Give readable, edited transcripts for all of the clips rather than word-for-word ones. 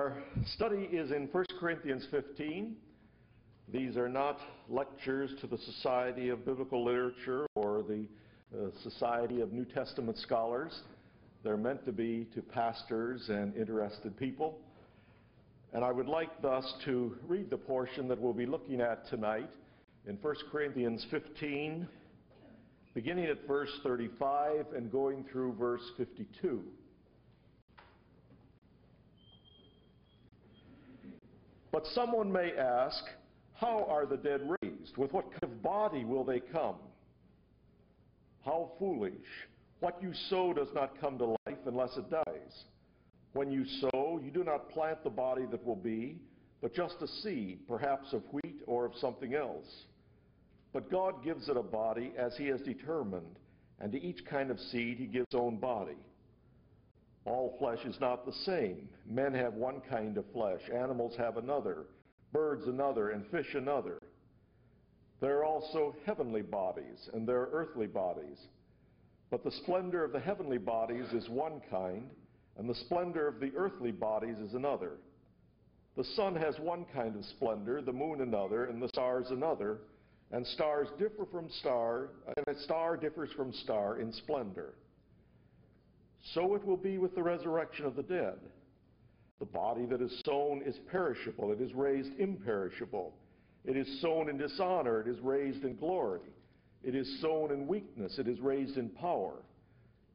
Our study is in 1 Corinthians 15. These are not lectures to the Society of Biblical Literature or the Society of New Testament Scholars. They're meant to be to pastors and interested people. And I would like thus to read the portion that we'll be looking at tonight in 1 Corinthians 15, beginning at verse 35 and going through verse 52. But someone may ask, how are the dead raised? With what kind of body will they come? How foolish! What you sow does not come to life unless it dies. When you sow, you do not plant the body that will be, but just a seed, perhaps of wheat or of something else. But God gives it a body as He has determined, and to each kind of seed He gives His own body. All flesh is not the same. Men have one kind of flesh, animals have another, birds another, and fish another. There are also heavenly bodies, and there are earthly bodies. But the splendor of the heavenly bodies is one kind, and the splendor of the earthly bodies is another. The sun has one kind of splendor, the moon another, and the stars another, and stars differ from star, and a star differs from star in splendor. So it will be with the resurrection of the dead. The body that is sown is perishable, it is raised imperishable. It is sown in dishonor, it is raised in glory. It is sown in weakness, it is raised in power.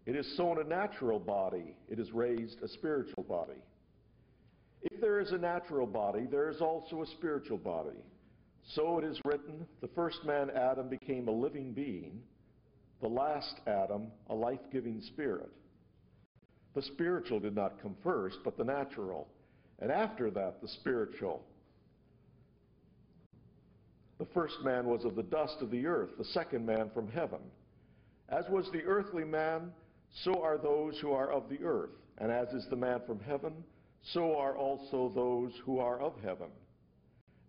It is sown a natural body, it is raised a spiritual body. If there is a natural body, there is also a spiritual body. So it is written, the first man, Adam, became a living being, the last Adam, a life-giving spirit. The spiritual did not come first, but the natural, and after that the spiritual. The first man was of the dust of the earth, the second man from heaven. As was the earthly man, so are those who are of the earth, and as is the man from heaven, so are also those who are of heaven.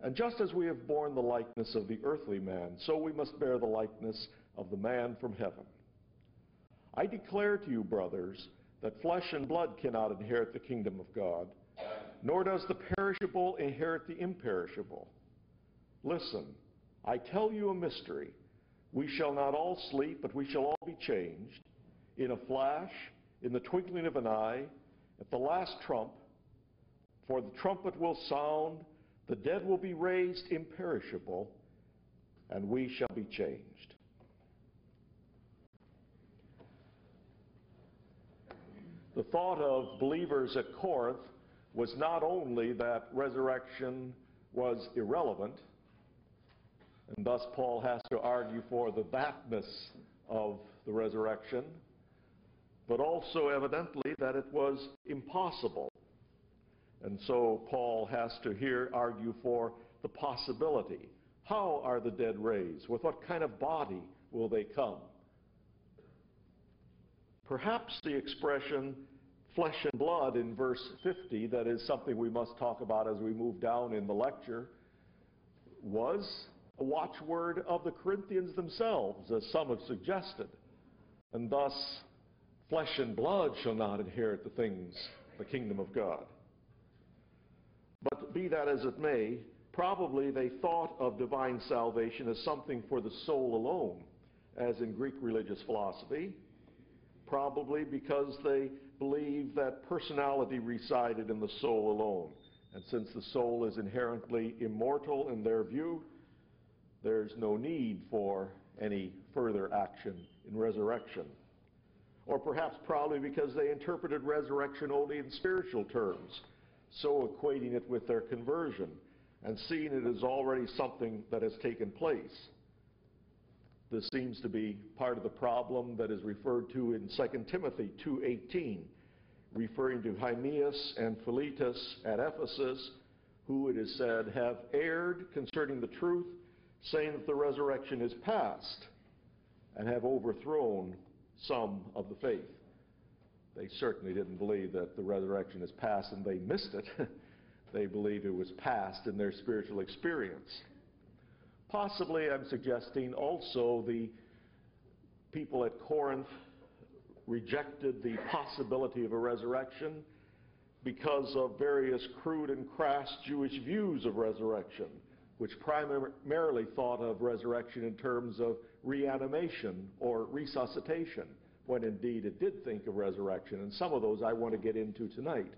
And just as we have borne the likeness of the earthly man, so we must bear the likeness of the man from heaven. I declare to you, brothers, that flesh and blood cannot inherit the kingdom of God, nor does the perishable inherit the imperishable. Listen, I tell you a mystery. We shall not all sleep, but we shall all be changed. In a flash, in the twinkling of an eye, at the last trump, for the trumpet will sound, the dead will be raised imperishable, and we shall be changed. The thought of believers at Corinth was not only that resurrection was irrelevant, and thus Paul has to argue for the thatness of the resurrection, but also evidently that it was impossible. And so Paul has to here argue for the possibility. How are the dead raised? With what kind of body will they come? Perhaps the expression flesh and blood in verse 50, that is something we must talk about as we move down in the lecture, was a watchword of the Corinthians themselves, as some have suggested. And thus, flesh and blood shall not inherit the kingdom of God. But be that as it may, probably they thought of divine salvation as something for the soul alone, as in Greek religious philosophy, probably because they believed that personality resided in the soul alone. And since the soul is inherently immortal in their view, there's no need for any further action in resurrection. Or perhaps probably because they interpreted resurrection only in spiritual terms, so equating it with their conversion and seeing it as already something that has taken place. This seems to be part of the problem that is referred to in 2 Timothy 2:18, referring to Hymenaeus and Philetus at Ephesus, who it is said have erred concerning the truth, saying that the resurrection is past, and have overthrown some of the faith. They certainly didn't believe that the resurrection is past and they missed it. They believed it was past in their spiritual experience. Possibly, I'm suggesting, also the people at Corinth rejected the possibility of a resurrection because of various crude and crass Jewish views of resurrection, which primarily thought of resurrection in terms of reanimation or resuscitation, when indeed it did think of resurrection. And some of those I want to get into tonight.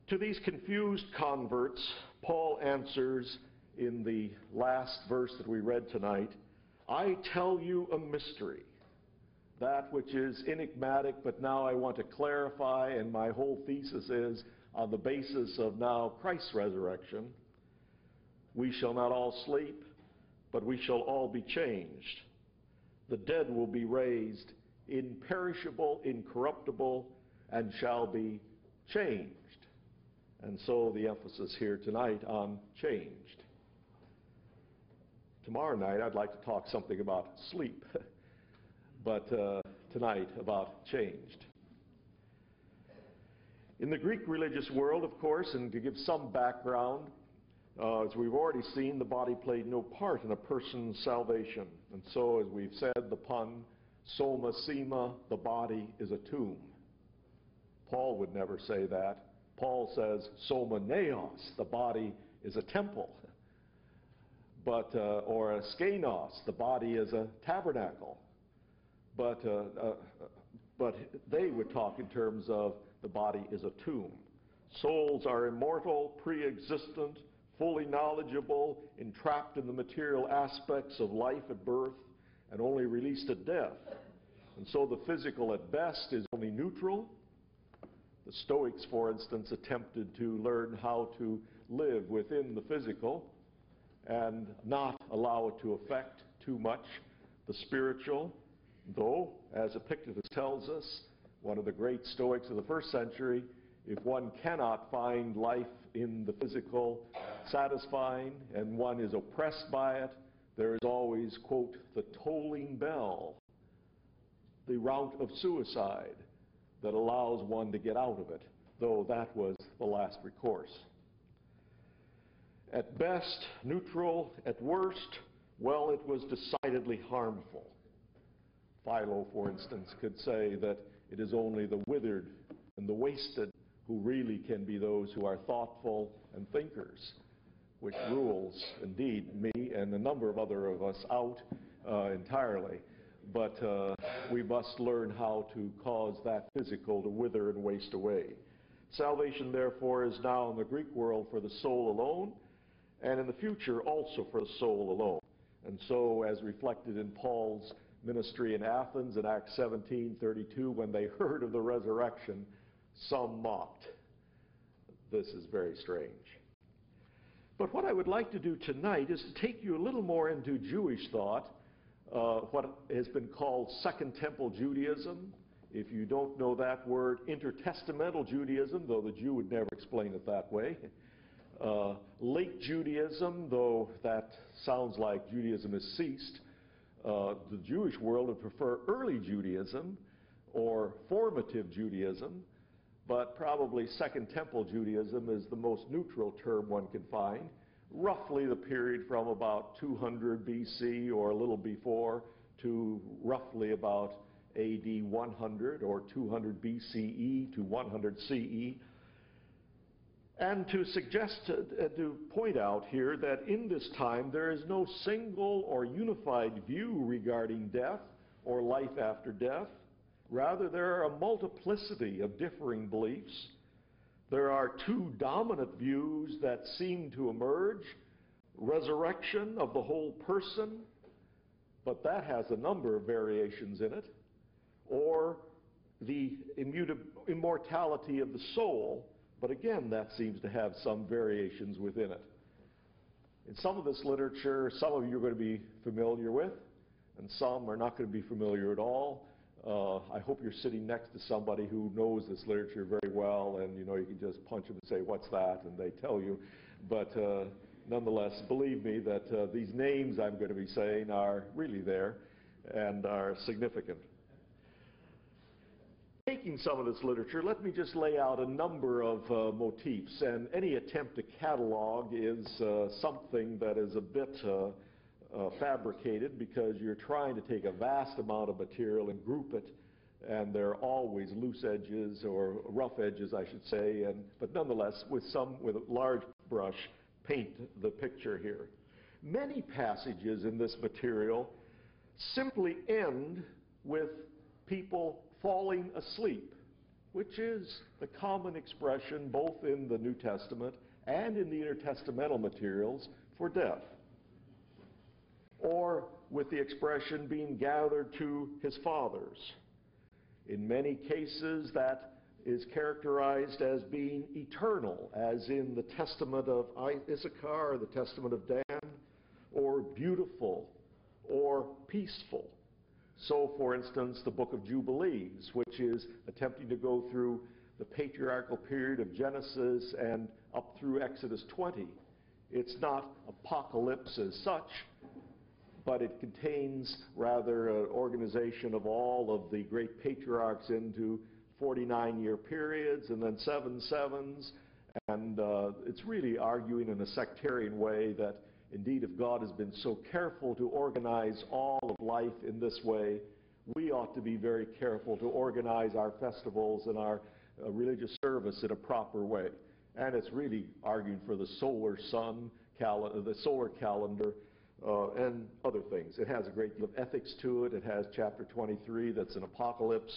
To these confused converts, Paul answers in the last verse that we read tonight, I tell you a mystery, that which is enigmatic, but now I want to clarify, and my whole thesis is on the basis of now Christ's resurrection. We shall not all sleep, but we shall all be changed. The dead will be raised imperishable, incorruptible, and shall be changed. And so the emphasis here tonight on changed. Tomorrow night I'd like to talk something about sleep, but tonight about changed. In the Greek religious world, of course, and to give some background, as we've already seen, the body played no part in a person's salvation. And so, as we've said, the pun, soma sema, the body is a tomb. Paul would never say that. Paul says, soma neos, the body is a temple. But, or a skenos, the body is a tabernacle. But they would talk in terms of the body is a tomb. Souls are immortal, pre-existent, fully knowledgeable, entrapped in the material aspects of life at birth, and only released at death. And so the physical at best is only neutral. The Stoics, for instance, attempted to learn how to live within the physical and not allow it to affect too much the spiritual, though, as Epictetus tells us, one of the great Stoics of the first century, if one cannot find life in the physical satisfying and one is oppressed by it, there is always, quote, the tolling bell, the route of suicide that allows one to get out of it, though that was the last recourse. At best, neutral. At worst, well, it was decidedly harmful. Philo, for instance, could say that it is only the withered and the wasted who really can be those who are thoughtful and thinkers, which rules, indeed, me and a number of other of us out entirely. But we must learn how to cause that physical to wither and waste away. Salvation, therefore, is now in the Greek world for the soul alone, and in the future also for the soul alone. And so, as reflected in Paul's ministry in Athens in Acts 17:32, when they heard of the resurrection, some mocked. This is very strange. But what I would like to do tonight is to take you a little more into Jewish thought, what has been called Second Temple Judaism. If you don't know that word, intertestamental Judaism, though the Jew would never explain it that way. Late Judaism, though that sounds like Judaism has ceased. The Jewish world would prefer early Judaism or formative Judaism, but probably Second Temple Judaism is the most neutral term one can find. Roughly the period from about 200 BC or a little before to roughly about AD 100 or 200 BCE to 100 CE. And to suggest, to point out here that in this time there is no single or unified view regarding death or life after death. Rather, there are a multiplicity of differing beliefs. There are two dominant views that seem to emerge: resurrection of the whole person, but that has a number of variations in it, or the immortality of the soul, but again, that seems to have some variations within it. In some of this literature, some of you are going to be familiar with, and some are not going to be familiar at all. I hope you're sitting next to somebody who knows this literature very well, and you can just punch them and say, what's that? And they tell you. But nonetheless, believe me that these names I'm going to be saying are really there and are significant. Taking some of this literature, let me just lay out a number of motifs, and any attempt to catalog is something that is a bit fabricated, because you're trying to take a vast amount of material and group it and there are always loose edges, or rough edges, I should say, but nonetheless, with a large brush, paint the picture here. Many passages in this material simply end with people falling asleep, which is the common expression both in the New Testament and in the intertestamental materials for death. Or with the expression being gathered to his fathers. In many cases, that is characterized as being eternal, as in the testament of Issachar, or the testament of Dan, or beautiful, or peaceful. So, for instance, the book of Jubilees, which is attempting to go through the patriarchal period of Genesis and up through Exodus 20. It's not apocalypse as such, but it contains rather an organization of all of the great patriarchs into 49-year periods and then 7 sevens, and it's really arguing in a sectarian way that indeed if God has been so careful to organize all of life in this way, we ought to be very careful to organize our festivals and our religious service in a proper way. And it's really arguing for the solar calendar, and other things. It has a great deal of ethics to it. It has chapter 23 that's an apocalypse.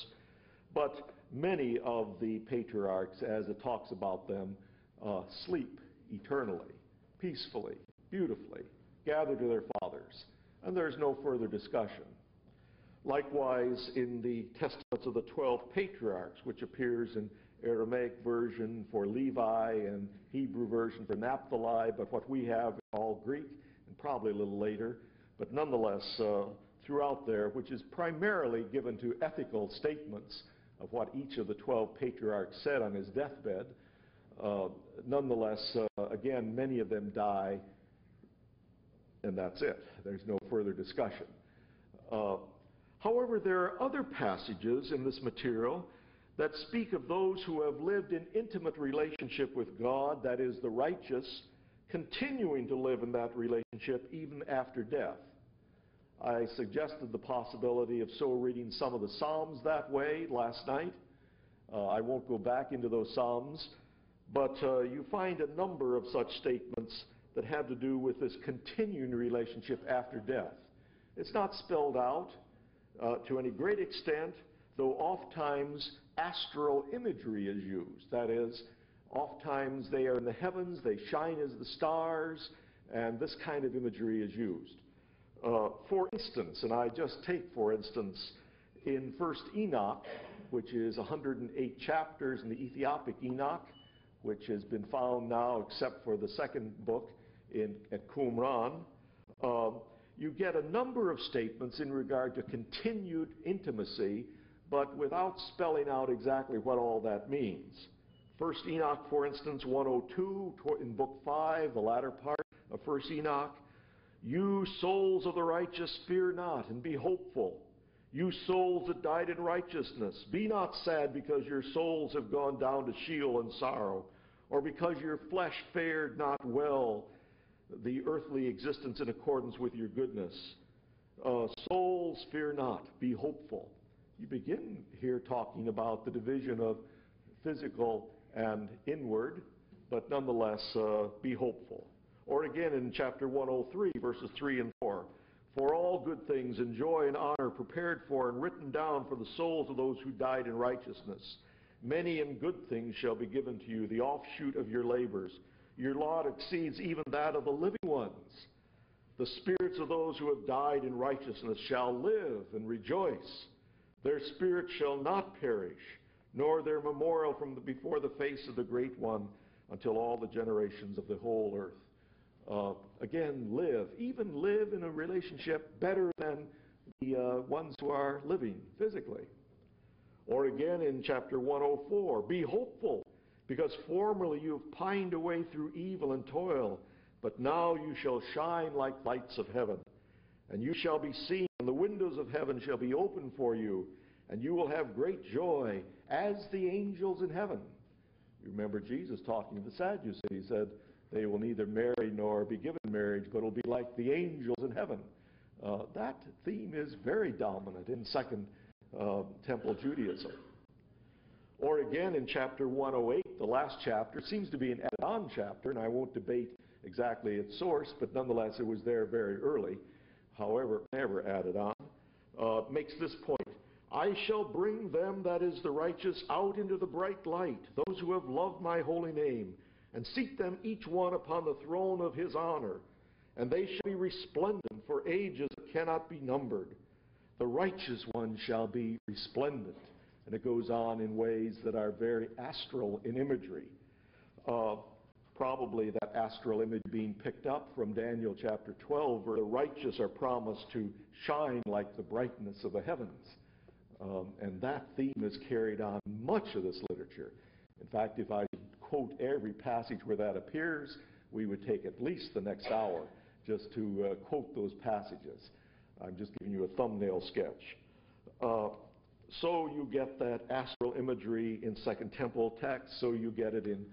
But many of the patriarchs, as it talks about them, sleep eternally, peacefully, beautifully, gathered to their fathers. And there's no further discussion. Likewise, in the testaments of the 12 patriarchs, which appears in Aramaic version for Levi and Hebrew version for Naphtali, but what we have is all Greek, and probably a little later, but nonetheless throughout there, which is primarily given to ethical statements of what each of the 12 patriarchs said on his deathbed. Nonetheless, again, many of them die, and that's it. There's no further discussion. However, there are other passages in this material that speak of those who have lived in intimate relationship with God, that is, the righteous, continuing to live in that relationship even after death. I suggested the possibility of so reading some of the Psalms that way last night. I won't go back into those Psalms, but you find a number of such statements that have to do with this continuing relationship after death. It's not spelled out to any great extent, though oftentimes astral imagery is used. That is, oftentimes they are in the heavens, they shine as the stars, and this kind of imagery is used. For instance, and I just take for instance, in 1st Enoch, which is 108 chapters in the Ethiopic Enoch, which has been found now except for the second book at Qumran, you get a number of statements in regard to continued intimacy, but without spelling out exactly what all that means. 1st Enoch, for instance, 102, in Book 5, the latter part of 1st Enoch, you souls of the righteous, fear not, and be hopeful. You souls that died in righteousness, be not sad because your souls have gone down to Sheol in sorrow, or because your flesh fared not well, the earthly existence in accordance with your goodness. Souls, fear not, be hopeful. You begin here talking about the division of physical and inward, but nonetheless, be hopeful. Or again in chapter 103, verses 3 and 4. For all good things and joy and honor prepared for and written down for the souls of those who died in righteousness. Many and good things shall be given to you, the offshoot of your labors. Your lot exceeds even that of the living ones. The spirits of those who have died in righteousness shall live and rejoice. Their spirit shall not perish, nor their memorial from before the face of the Great One, until all the generations of the whole earth. Again, even live in a relationship better than the ones who are living physically. Or again in chapter 104, be hopeful, because formerly you have pined away through evil and toil, but now you shall shine like lights of heaven. And you shall be seen, and the windows of heaven shall be opened for you, and you will have great joy as the angels in heaven. You remember Jesus talking to the Sadducees. He said, they will neither marry nor be given marriage, but it will be like the angels in heaven. That theme is very dominant in 2 Temple Judaism. Or again in chapter 108, the last chapter, seems to be an added-on chapter, and I won't debate exactly its source, but nonetheless it was there very early, however, never added on, makes this point. I shall bring them, that is the righteous, out into the bright light, those who have loved my holy name, and seat them each one upon the throne of his honor. And they shall be resplendent for ages that cannot be numbered. The righteous one shall be resplendent. And it goes on in ways that are very astral in imagery. Probably that astral image being picked up from Daniel chapter 12, where the righteous are promised to shine like the brightness of the heavens. And that theme is carried on much of this literature. In fact, if I quote every passage where that appears, we would take at least the next hour just to quote those passages. I'm just giving you a thumbnail sketch. So you get that astral imagery in Second Temple text, so you get it in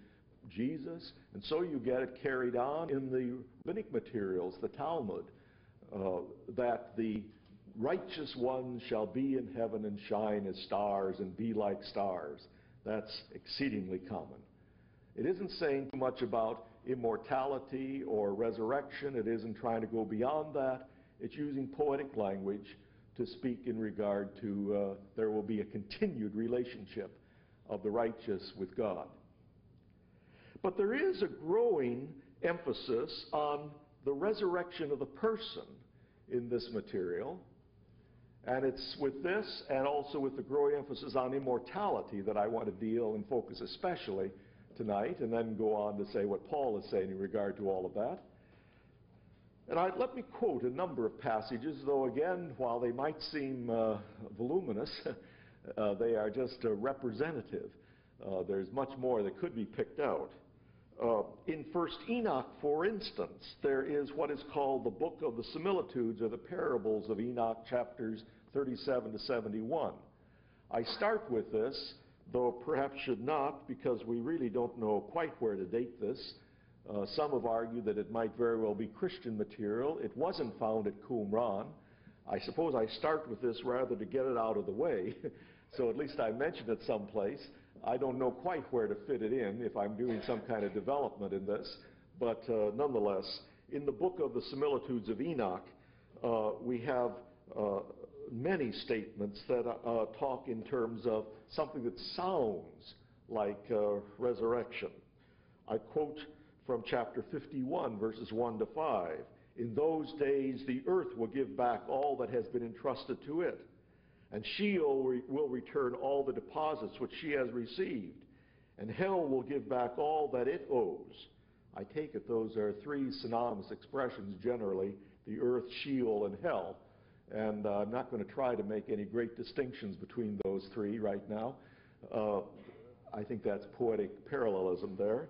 Jesus, and so you get it carried on in the rabbinic materials, the Talmud, that the righteous ones shall be in heaven and shine as stars and be like stars. That's exceedingly common. It isn't saying too much about immortality or resurrection. It isn't trying to go beyond that. It's using poetic language to speak in regard to there will be a continued relationship of the righteous with God. But there is a growing emphasis on the resurrection of the person in this material. And it's with this and also with the growing emphasis on immortality that I want to deal and focus especially tonight, and then go on to say what Paul is saying in regard to all of that. And let me quote a number of passages, though again, while they might seem voluminous, they are just representative. There's much more that could be picked out. In 1st Enoch, for instance, there is what is called the Book of the Similitudes, or the Parables of Enoch, chapters 37 to 71. I start with this, though perhaps should not, because we really don't know quite where to date this. Some have argued that it might very well be Christian material. It wasn't found at Qumran. I suppose I start with this rather to get it out of the way, so at least I mention it someplace. I don't know quite where to fit it in if I'm doing some kind of development in this, but nonetheless, in the Book of the Similitudes of Enoch, we have many statements that talk in terms of something that sounds like resurrection. I quote from chapter 51, verses 1 to 5. In those days the earth will give back all that has been entrusted to it, and Sheol will return all the deposits which she has received, and hell will give back all that it owes. I take it those are three synonymous expressions generally, the earth, Sheol, and hell. And I'm not going to try to make any great distinctions between those three right now. I think that's poetic parallelism there.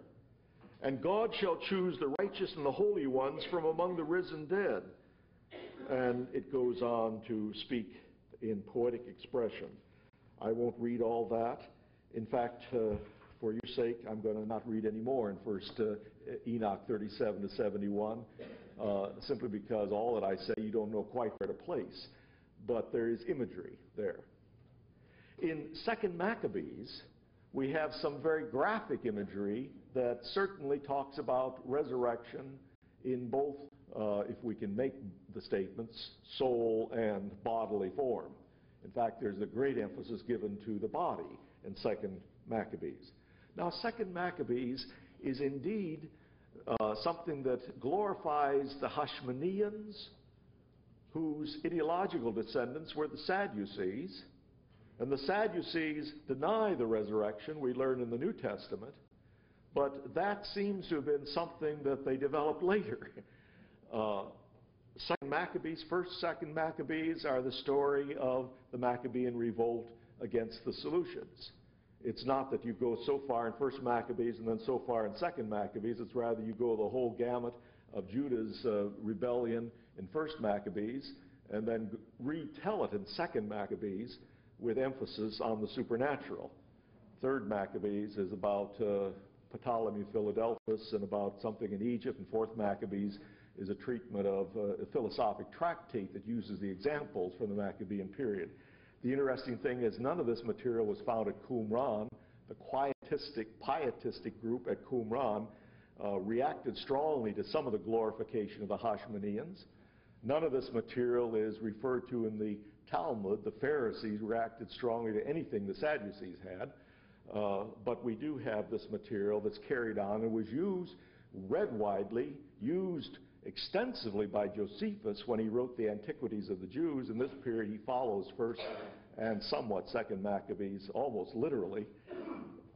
And God shall choose the righteous and the holy ones from among the risen dead. And it goes on to speak in poetic expression. I won't read all that. In fact, for your sake, I'm going to not read any more in 1st Enoch 37 to 71, simply because all that I say you don't know quite where to place. But there is imagery there. In 2nd Maccabees, we have some very graphic imagery that certainly talks about resurrection in both, if we can make the statements, soul and bodily form. In fact, there's a great emphasis given to the body in 2nd Maccabees. Now, 2nd Maccabees is indeed something that glorifies the Hashmoneans, whose ideological descendants were the Sadducees. And the Sadducees deny the resurrection, we learn in the New Testament, but that seems to have been something that they developed later. 2nd Maccabees, 1st, 2nd Maccabees are the story of the Maccabean revolt against the Seleucids. It's not that you go so far in 1st Maccabees and then so far in 2nd Maccabees. It's rather you go the whole gamut of Judah's rebellion in 1st Maccabees and then retell it in 2nd Maccabees with emphasis on the supernatural. 3rd Maccabees is about Ptolemy Philadelphus and about something in Egypt, and 4th Maccabees is a treatment of a philosophic tractate that uses the examples from the Maccabean period. The interesting thing is none of this material was found at Qumran. The pietistic group at Qumran reacted strongly to some of the glorification of the Hashmoneans. None of this material is referred to in the Talmud. The Pharisees reacted strongly to anything the Sadducees had. But we do have this material that's carried on and was read widely, used extensively by Josephus when he wrote the Antiquities of the Jews. In this period he follows First and somewhat Second Maccabees, almost literally.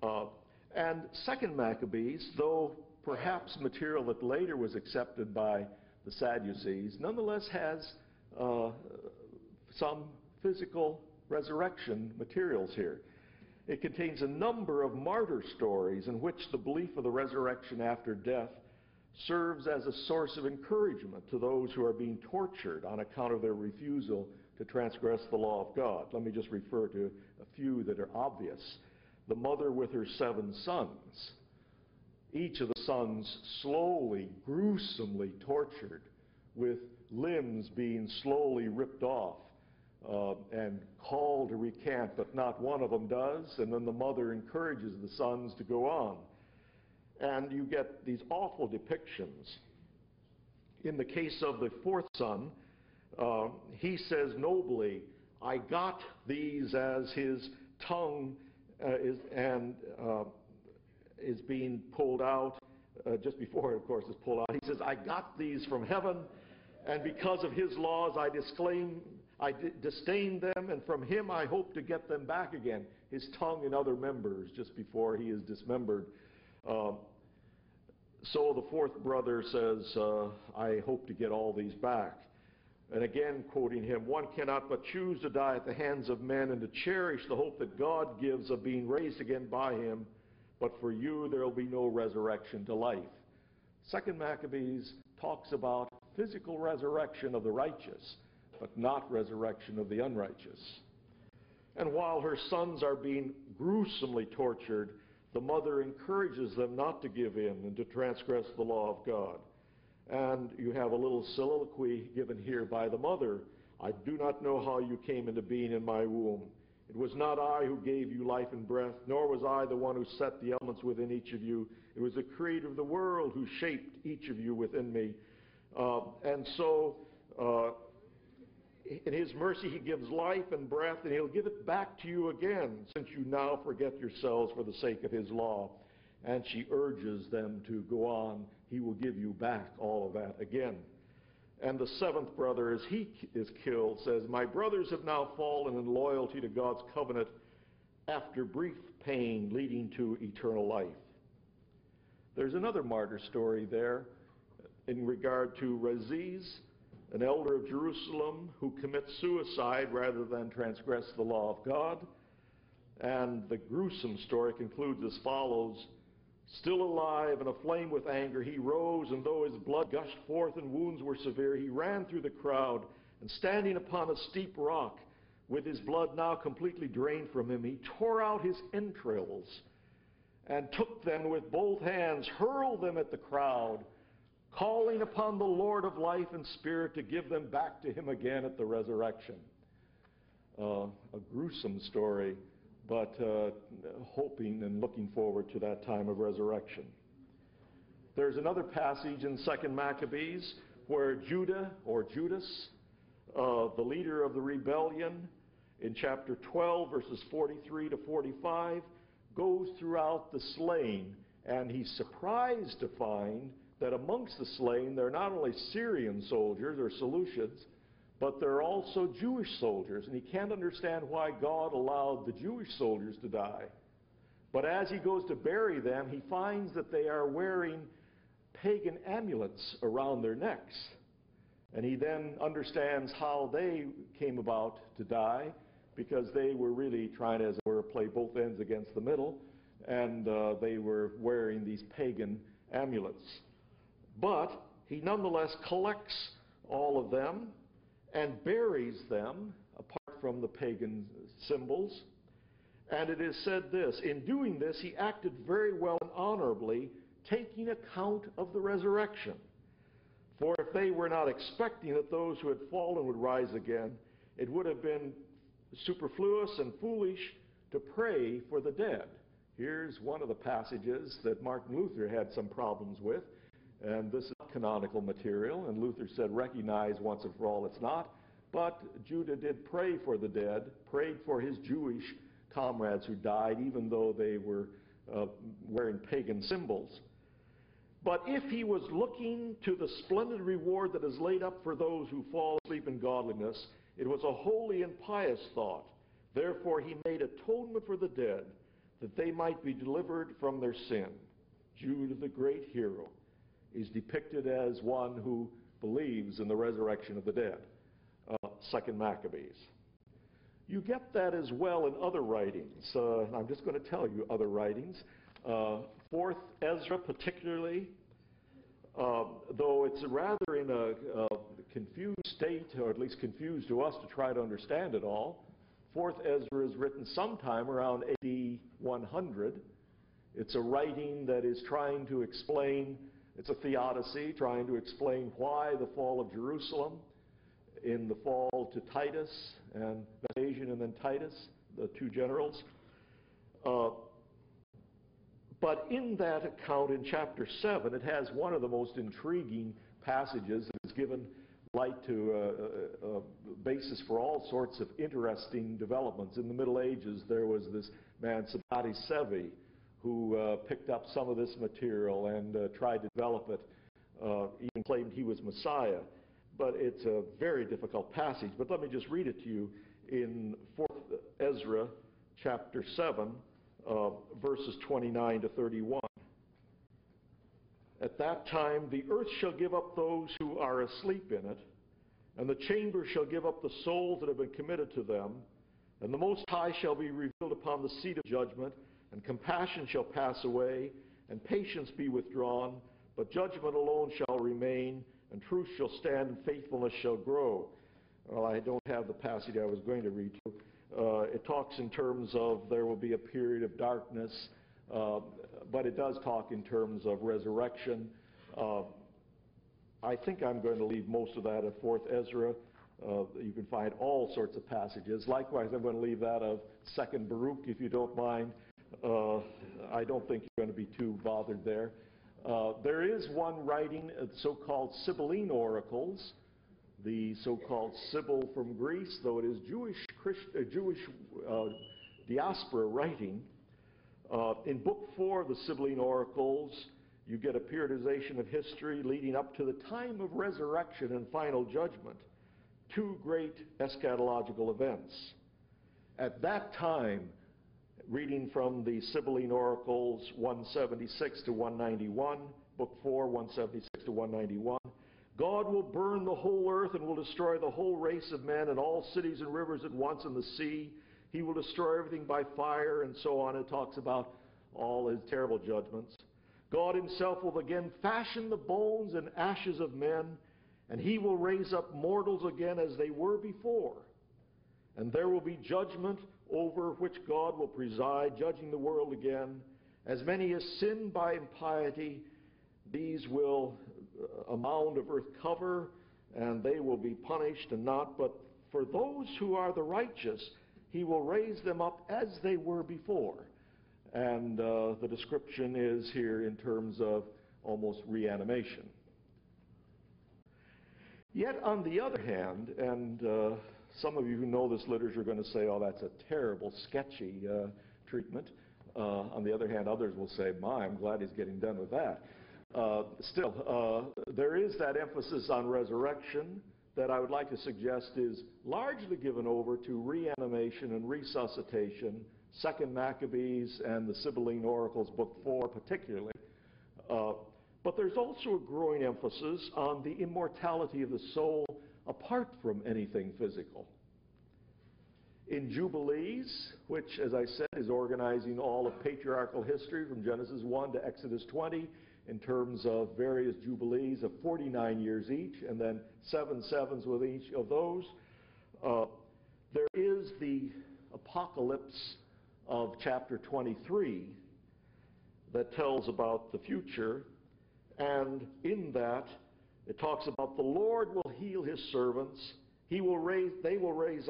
And Second Maccabees, though perhaps material that later was accepted by the Sadducees, nonetheless has some physical resurrection materials here. It contains a number of martyr stories in which the belief of the resurrection after death serves as a source of encouragement to those who are being tortured on account of their refusal to transgress the law of God. Let me just refer to a few that are obvious. The mother with her 7 sons. Each of the sons slowly, gruesomely tortured, with limbs being slowly ripped off and called to recant, but not one of them does. And then the mother encourages the sons to go on. And you get these awful depictions. In the case of the 4th son, he says nobly, "I got these," as his tongue is being pulled out, just before it, of course, is pulled out. He says, "I got these from heaven, and because of his laws I disdain them, and from him I hope to get them back again." His tongue and other members, just before he is dismembered. So the 4th brother says, "I hope to get all these back." And again, quoting him, "One cannot but choose to die at the hands of men and to cherish the hope that God gives of being raised again by him. But for you there will be no resurrection to life." Second Maccabees talks about physical resurrection of the righteous, but not resurrection of the unrighteous. And while her sons are being gruesomely tortured, the mother encourages them not to give in and to transgress the law of God. And you have a little soliloquy given here by the mother. "I do not know how you came into being in my womb. It was not I who gave you life and breath, nor was I the one who set the elements within each of you. It was the Creator of the world who shaped each of you within me." And so, in his mercy, he gives life and breath, and he'll give it back to you again, since you now forget yourselves for the sake of his law. And she urges them to go on. He will give you back all of that again. And the 7th brother, as he is killed, says, "My brothers have now fallen in loyalty to God's covenant after brief pain leading to eternal life." There's another martyr story there in regard to Raziz, an elder of Jerusalem who commits suicide rather than transgress the law of God. And the gruesome story concludes as follows: "Still alive and aflame with anger, he rose, and though his blood gushed forth and wounds were severe, he ran through the crowd, and standing upon a steep rock, with his blood now completely drained from him, he tore out his entrails and took them with both hands, hurled them at the crowd, calling upon the Lord of life and spirit to give them back to him again at the resurrection." A gruesome story, but hoping and looking forward to that time of resurrection. There's another passage in 2 Maccabees where Judah, or Judas, the leader of the rebellion, in chapter 12, verses 43 to 45, goes throughout the slain, and he's surprised to find that amongst the slain there are not only Syrian soldiers or Seleucids, but there are also Jewish soldiers, and he can't understand why God allowed the Jewish soldiers to die. But as he goes to bury them, he finds that they are wearing pagan amulets around their necks. And he then understands how they came about to die, because they were really trying to, as it were, play both ends against the middle, and they were wearing these pagan amulets. But he nonetheless collects all of them and buries them apart from the pagan symbols. And it is said this: "In doing this, he acted very well and honorably, taking account of the resurrection. For if they were not expecting that those who had fallen would rise again, it would have been superfluous and foolish to pray for the dead. Here's one of the passages that Martin Luther had some problems with, and this is canonical material, and Luther said, recognize once and for all it's not, but Judah did pray for the dead, prayed for his Jewish comrades who died, even though they were wearing pagan symbols. But if he was looking to the splendid reward that is laid up for those who fall asleep in godliness, it was a holy and pious thought. Therefore he made atonement for the dead, that they might be delivered from their sin. Judah, the great hero, is depicted as one who believes in the resurrection of the dead. 2 Maccabees. You get that as well in other writings. I'm just going to tell you other writings. 4th Ezra particularly, though it's rather in a confused state, or at least confused to us to try to understand it all. 4th Ezra is written sometime around AD 100. It's a writing that is trying to explain, it's a theodicy, trying to explain why the fall of Jerusalem in the fall to Titus, and Vespasian and then Titus, the two generals. But in that account in chapter 7, it has one of the most intriguing passages that has given light to a basis for all sorts of interesting developments. In the Middle Ages, there was this man, Sabati Sevi, who picked up some of this material and tried to develop it, even claimed he was Messiah. But it's a very difficult passage. But let me just read it to you in 4th Ezra, chapter 7, verses 29 to 31. At that time the earth shall give up those who are asleep in it, and the chamber shall give up the souls that have been committed to them, and the Most High shall be revealed upon the seat of judgment, and compassion shall pass away, and patience be withdrawn, but judgment alone shall remain, and truth shall stand, and faithfulness shall grow. Well, I don't have the passage I was going to read to. It talks in terms of there will be a period of darkness, but it does talk in terms of resurrection. I think I'm going to leave most of that at 4th Ezra. You can find all sorts of passages. Likewise, I'm going to leave that of 2nd Baruch, if you don't mind. I don't think you're going to be too bothered there. There is one writing, so-called Sibylline oracles, the so-called Sibyl from Greece, though it is Jewish diaspora writing. In Book 4 of the Sibylline oracles, you get a periodization of history leading up to the time of resurrection and final judgment, two great eschatological events. At that time, reading from the Sibylline oracles 176 to 191, Book 4, 176 to 191, God will burn the whole earth and will destroy the whole race of men and all cities and rivers at once in the sea. He will destroy everything by fire, and so on. It talks about all his terrible judgments. God himself will again fashion the bones and ashes of men, and he will raise up mortals again as they were before. And there will be judgment over which God will preside, judging the world again. As many as sin by impiety, these will a mound of earth cover, and they will be punished and not. But for those who are the righteous, he will raise them up as they were before. And the description is here in terms of almost reanimation. Yet on the other hand, and some of you who know this literature are going to say, oh, that's a terrible, sketchy treatment. On the other hand, others will say, my, I'm glad he's getting done with that. Still, there is that emphasis on resurrection that I would like to suggest is largely given over to reanimation and resuscitation, 2nd Maccabees and the Sibylline Oracles, Book 4 particularly. But there's also a growing emphasis on the immortality of the soul apart from anything physical. In Jubilees, which, as I said, is organizing all of patriarchal history from Genesis 1 to Exodus 20, in terms of various Jubilees of 49 years each, and then 7 sevens with each of those. There is the apocalypse of chapter 23 that tells about the future, and in that it talks about the Lord will heal his servants, They will rise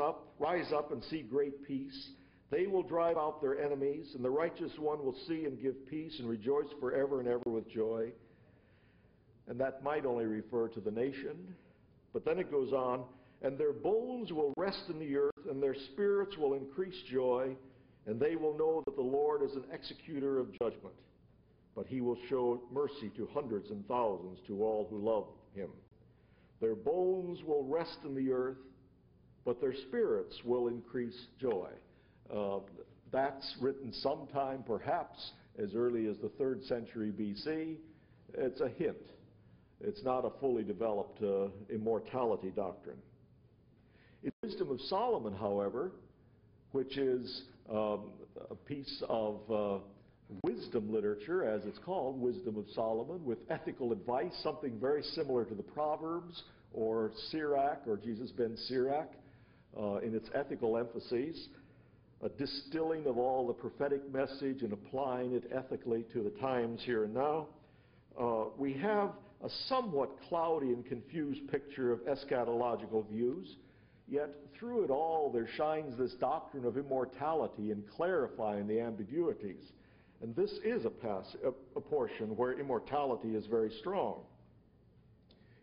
up and see great peace. They will drive out their enemies, and the righteous one will see and give peace and rejoice forever and ever with joy. And that might only refer to the nation. But then it goes on, and their bones will rest in the earth, and their spirits will increase joy, and they will know that the Lord is an executor of judgment. But he will show mercy to hundreds and thousands, to all who love him. Their bones will rest in the earth, but their spirits will increase joy. That's written sometime, perhaps, as early as the 3rd century BC. It's a hint. It's not a fully developed immortality doctrine. In Wisdom of Solomon, however, which is a piece of wisdom literature, as it's called, Wisdom of Solomon, with ethical advice, something very similar to the Proverbs or Sirach or Jesus ben Sirach in its ethical emphases, a distilling of all the prophetic message and applying it ethically to the times here and now. We have a somewhat cloudy and confused picture of eschatological views, yet through it all there shines this doctrine of immortality in clarifying the ambiguities. And this is a portion where immortality is very strong.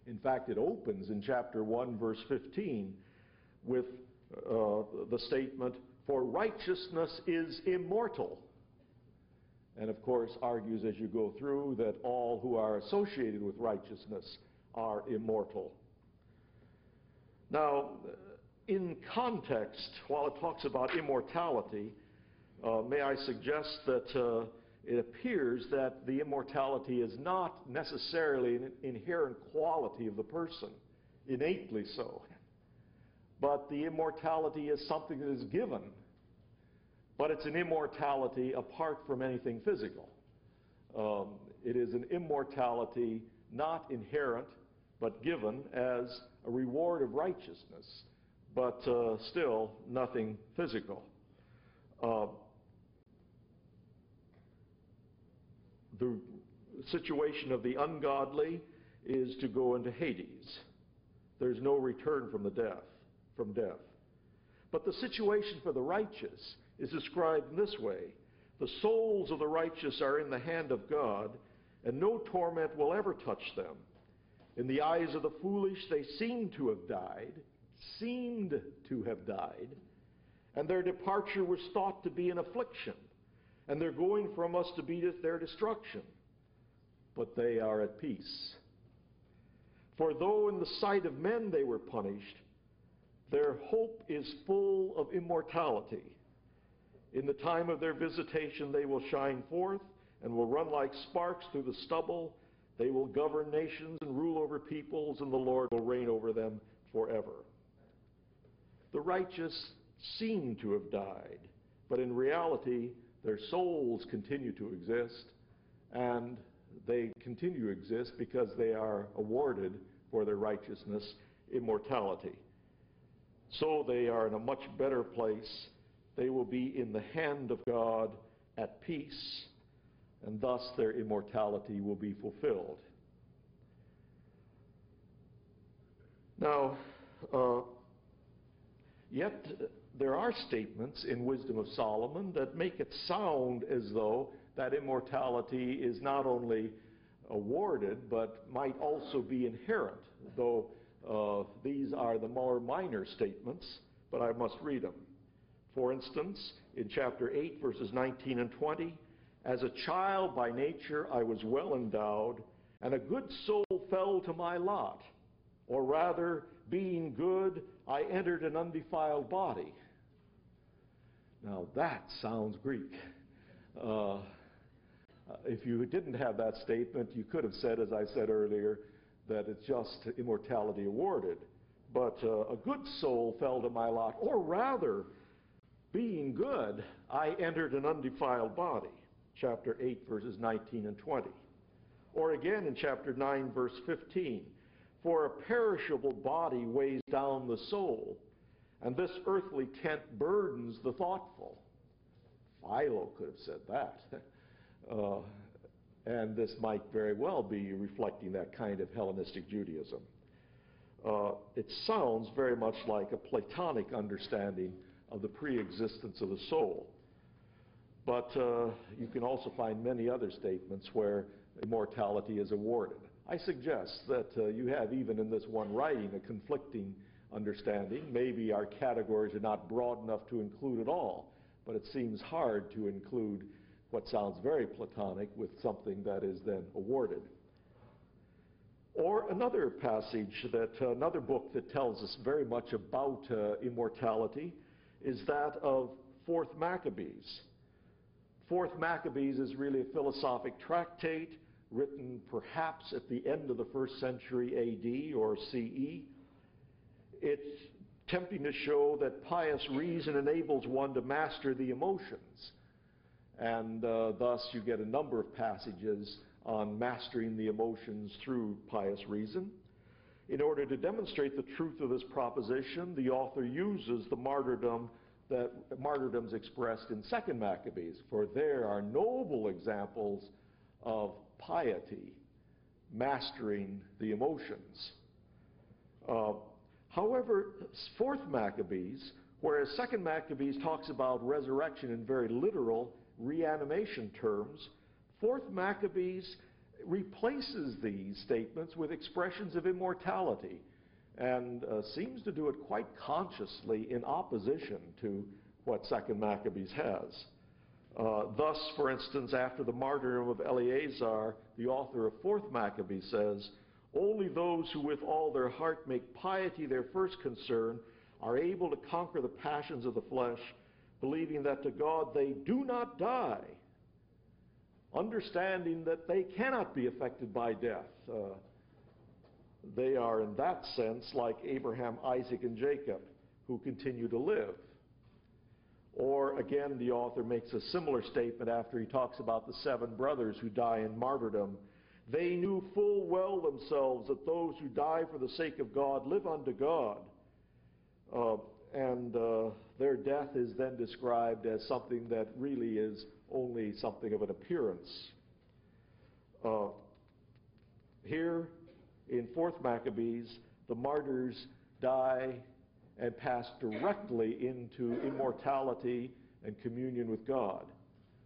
In fact, it opens in chapter 1, verse 15, with the statement, "For righteousness is immortal." And of course argues as you go through that all who are associated with righteousness are immortal. Now, in context, while it talks about immortality, may I suggest that it appears that the immortality is not necessarily an inherent quality of the person, innately so, but the immortality is something that is given. But it's an immortality apart from anything physical. It is an immortality not inherent, but given as a reward of righteousness, but still nothing physical. The situation of the ungodly is to go into Hades. There's no return from death. But the situation for the righteous is described in this way: the souls of the righteous are in the hand of God, and no torment will ever touch them. In the eyes of the foolish they seemed to have died, and their departure was thought to be an affliction, and their going from us to be their destruction. But they are at peace. For though in the sight of men they were punished, their hope is full of immortality. In the time of their visitation they will shine forth and will run like sparks through the stubble. They will govern nations and rule over peoples, and the Lord will reign over them forever. The righteous seem to have died, but in reality their souls continue to exist, and they continue to exist because they are awarded for their righteousness immortality. So they are in a much better place. They will be in the hand of God at peace, and thus their immortality will be fulfilled. Now, yet there are statements in Wisdom of Solomon that make it sound as though that immortality is not only awarded, but might also be inherent, though these are the more minor statements, but I must read them. For instance, in chapter 8, verses 19 and 20, "As a child by nature I was well endowed, and a good soul fell to my lot. Or rather, being good, I entered an undefiled body." Now that sounds Greek. If you didn't have that statement, you could have said, as I said earlier, that it's just immortality awarded. But a good soul fell to my lot. Or rather, being good, I entered an undefiled body. Chapter 8, verses 19 and 20. Or again in chapter 9, verse 15. "For a perishable body weighs down the soul, and this earthly tent burdens the thoughtful." Philo could have said that. And this might very well be reflecting that kind of Hellenistic Judaism. It sounds very much like a Platonic understanding of the pre-existence of the soul. But you can also find many other statements where immortality is awarded. I suggest that you have, even in this one writing, a conflicting understanding. Maybe our categories are not broad enough to include it all, but it seems hard to include what sounds very Platonic with something that is then awarded. Or another passage, another book that tells us very much about immortality is that of 4th Maccabees. 4th Maccabees is really a philosophic tractate written perhaps at the end of the 1st century AD or CE. It's attempting to show that pious reason enables one to master the emotions. And thus you get a number of passages on mastering the emotions through pious reason. In order to demonstrate the truth of this proposition, the author uses the martyrdoms expressed in 2nd Maccabees, for there are noble examples of piety mastering the emotions. However, 4th Maccabees, whereas 2nd Maccabees talks about resurrection in very literal reanimation terms, 4th Maccabees replaces these statements with expressions of immortality and seems to do it quite consciously in opposition to what 2nd Maccabees has. Thus, for instance, after the martyrdom of Eleazar, the author of 4th Maccabees says, "Only those who with all their heart make piety their first concern are able to conquer the passions of the flesh, believing that to God they do not die, understanding that they cannot be affected by death." They are in that sense like Abraham, Isaac, and Jacob, who continue to live. Or again, the author makes a similar statement after he talks about the 7 brothers who die in martyrdom. "They knew full well themselves that those who die for the sake of God live unto God." Their death is then described as something that really is only something of an appearance. Here in 4th Maccabees, the martyrs die and pass directly into immortality and communion with God,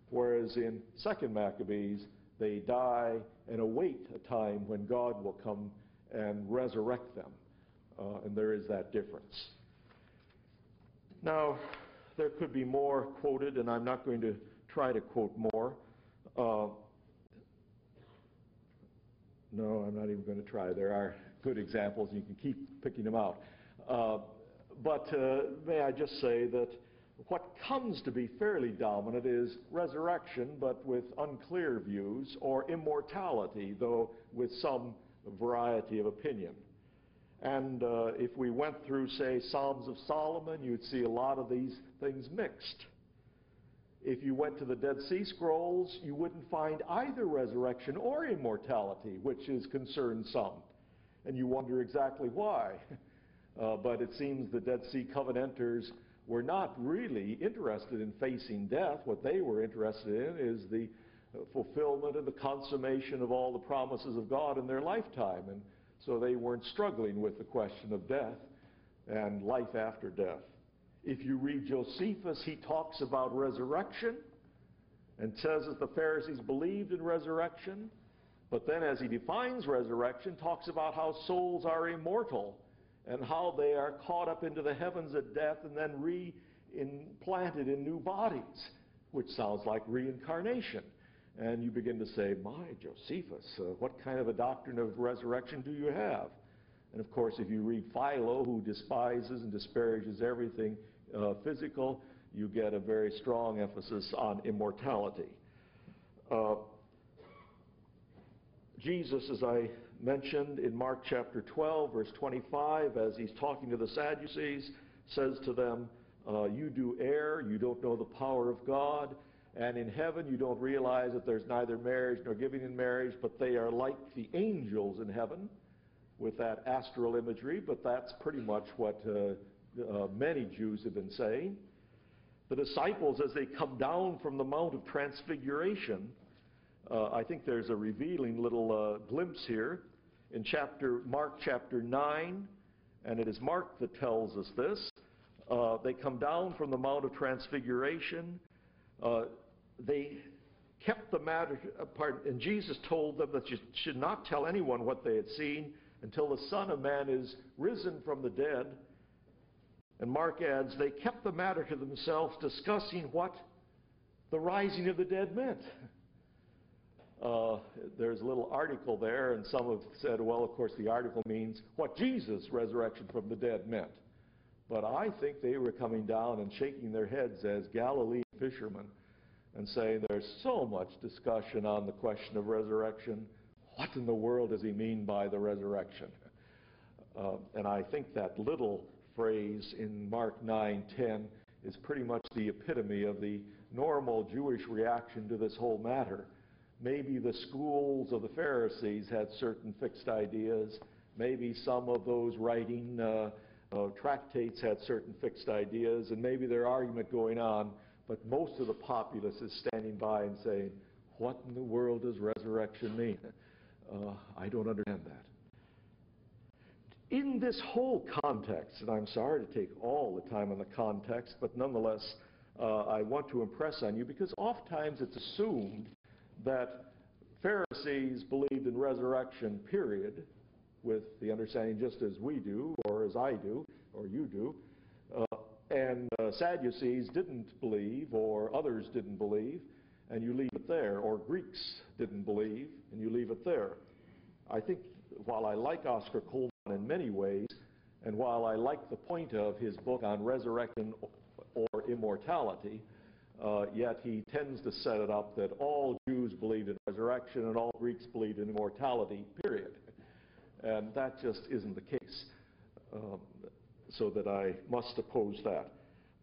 whereas in 2nd Maccabees, they die and await a time when God will come and resurrect them. And there is that difference. Now, there could be more quoted, and I'm not going to try to quote more. No, I'm not even going to try. There are good examples, and you can keep picking them out. But may I just say that what comes to be fairly dominant is resurrection, but with unclear views, or immortality, though with some variety of opinion. And if we went through, say, Psalms of Solomon, you'd see a lot of these things mixed. If you went to the Dead Sea Scrolls, you wouldn't find either resurrection or immortality, which is concerned some. And you wonder exactly why. But it seems the Dead Sea Covenanters were not really interested in facing death. What they were interested in is the fulfillment and the consummation of all the promises of God in their lifetime. And so they weren't struggling with the question of death and life after death. If you read Josephus, he talks about resurrection and says that the Pharisees believed in resurrection, but then as he defines resurrection, talks about how souls are immortal and how they are caught up into the heavens at death and then reimplanted in new bodies, which sounds like reincarnation. And you begin to say, my, Josephus, what kind of a doctrine of resurrection do you have? And of course, if you read Philo, who despises and disparages everything physical, you get a very strong emphasis on immortality. Jesus, as I mentioned in Mark chapter 12, verse 25, as he's talking to the Sadducees, says to them, you do err, you don't know the power of God, and in heaven you don't realize that there's neither marriage nor giving in marriage, but they are like the angels in heaven, with that astral imagery, but that's pretty much what many Jews have been saying. The disciples, as they come down from the Mount of Transfiguration, I think there's a revealing little glimpse here in Mark chapter 9, And it is Mark that tells us this. They come down from the Mount of Transfiguration. They kept the matter apart, and Jesus told them that you should not tell anyone what they had seen until the Son of Man is risen from the dead. And Mark adds, they kept the matter to themselves, discussing what the rising of the dead meant. There's a little article there, and some have said, well, of course, the article means what Jesus' resurrection from the dead meant. But I think they were coming down and shaking their heads as Galilean fishermen and saying there's so much discussion on the question of resurrection. What in the world does he mean by the resurrection? And I think that little phrase in Mark 9:10 is pretty much the epitome of the normal Jewish reaction to this whole matter. Maybe the schools of the Pharisees had certain fixed ideas. Maybe some of those writing tractates had certain fixed ideas, and maybe their argument going on, but most of the populace is standing by and saying, what in the world does resurrection mean? I don't understand that. In this whole context, and I'm sorry to take all the time on the context, but nonetheless, I want to impress on you, because oftentimes it's assumed that Pharisees believed in resurrection, period, with the understanding just as we do, or as I do, or you do, and Sadducees didn't believe, or others didn't believe, and you leave it there, or Greeks didn't believe, and you leave it there. I think while I like Oscar Cullmann in many ways, and while I like the point of his book on resurrection or immortality, yet he tends to set it up that all Jews believed in resurrection and all Greeks believed in immortality, period. And that just isn't the case, so that I must oppose that.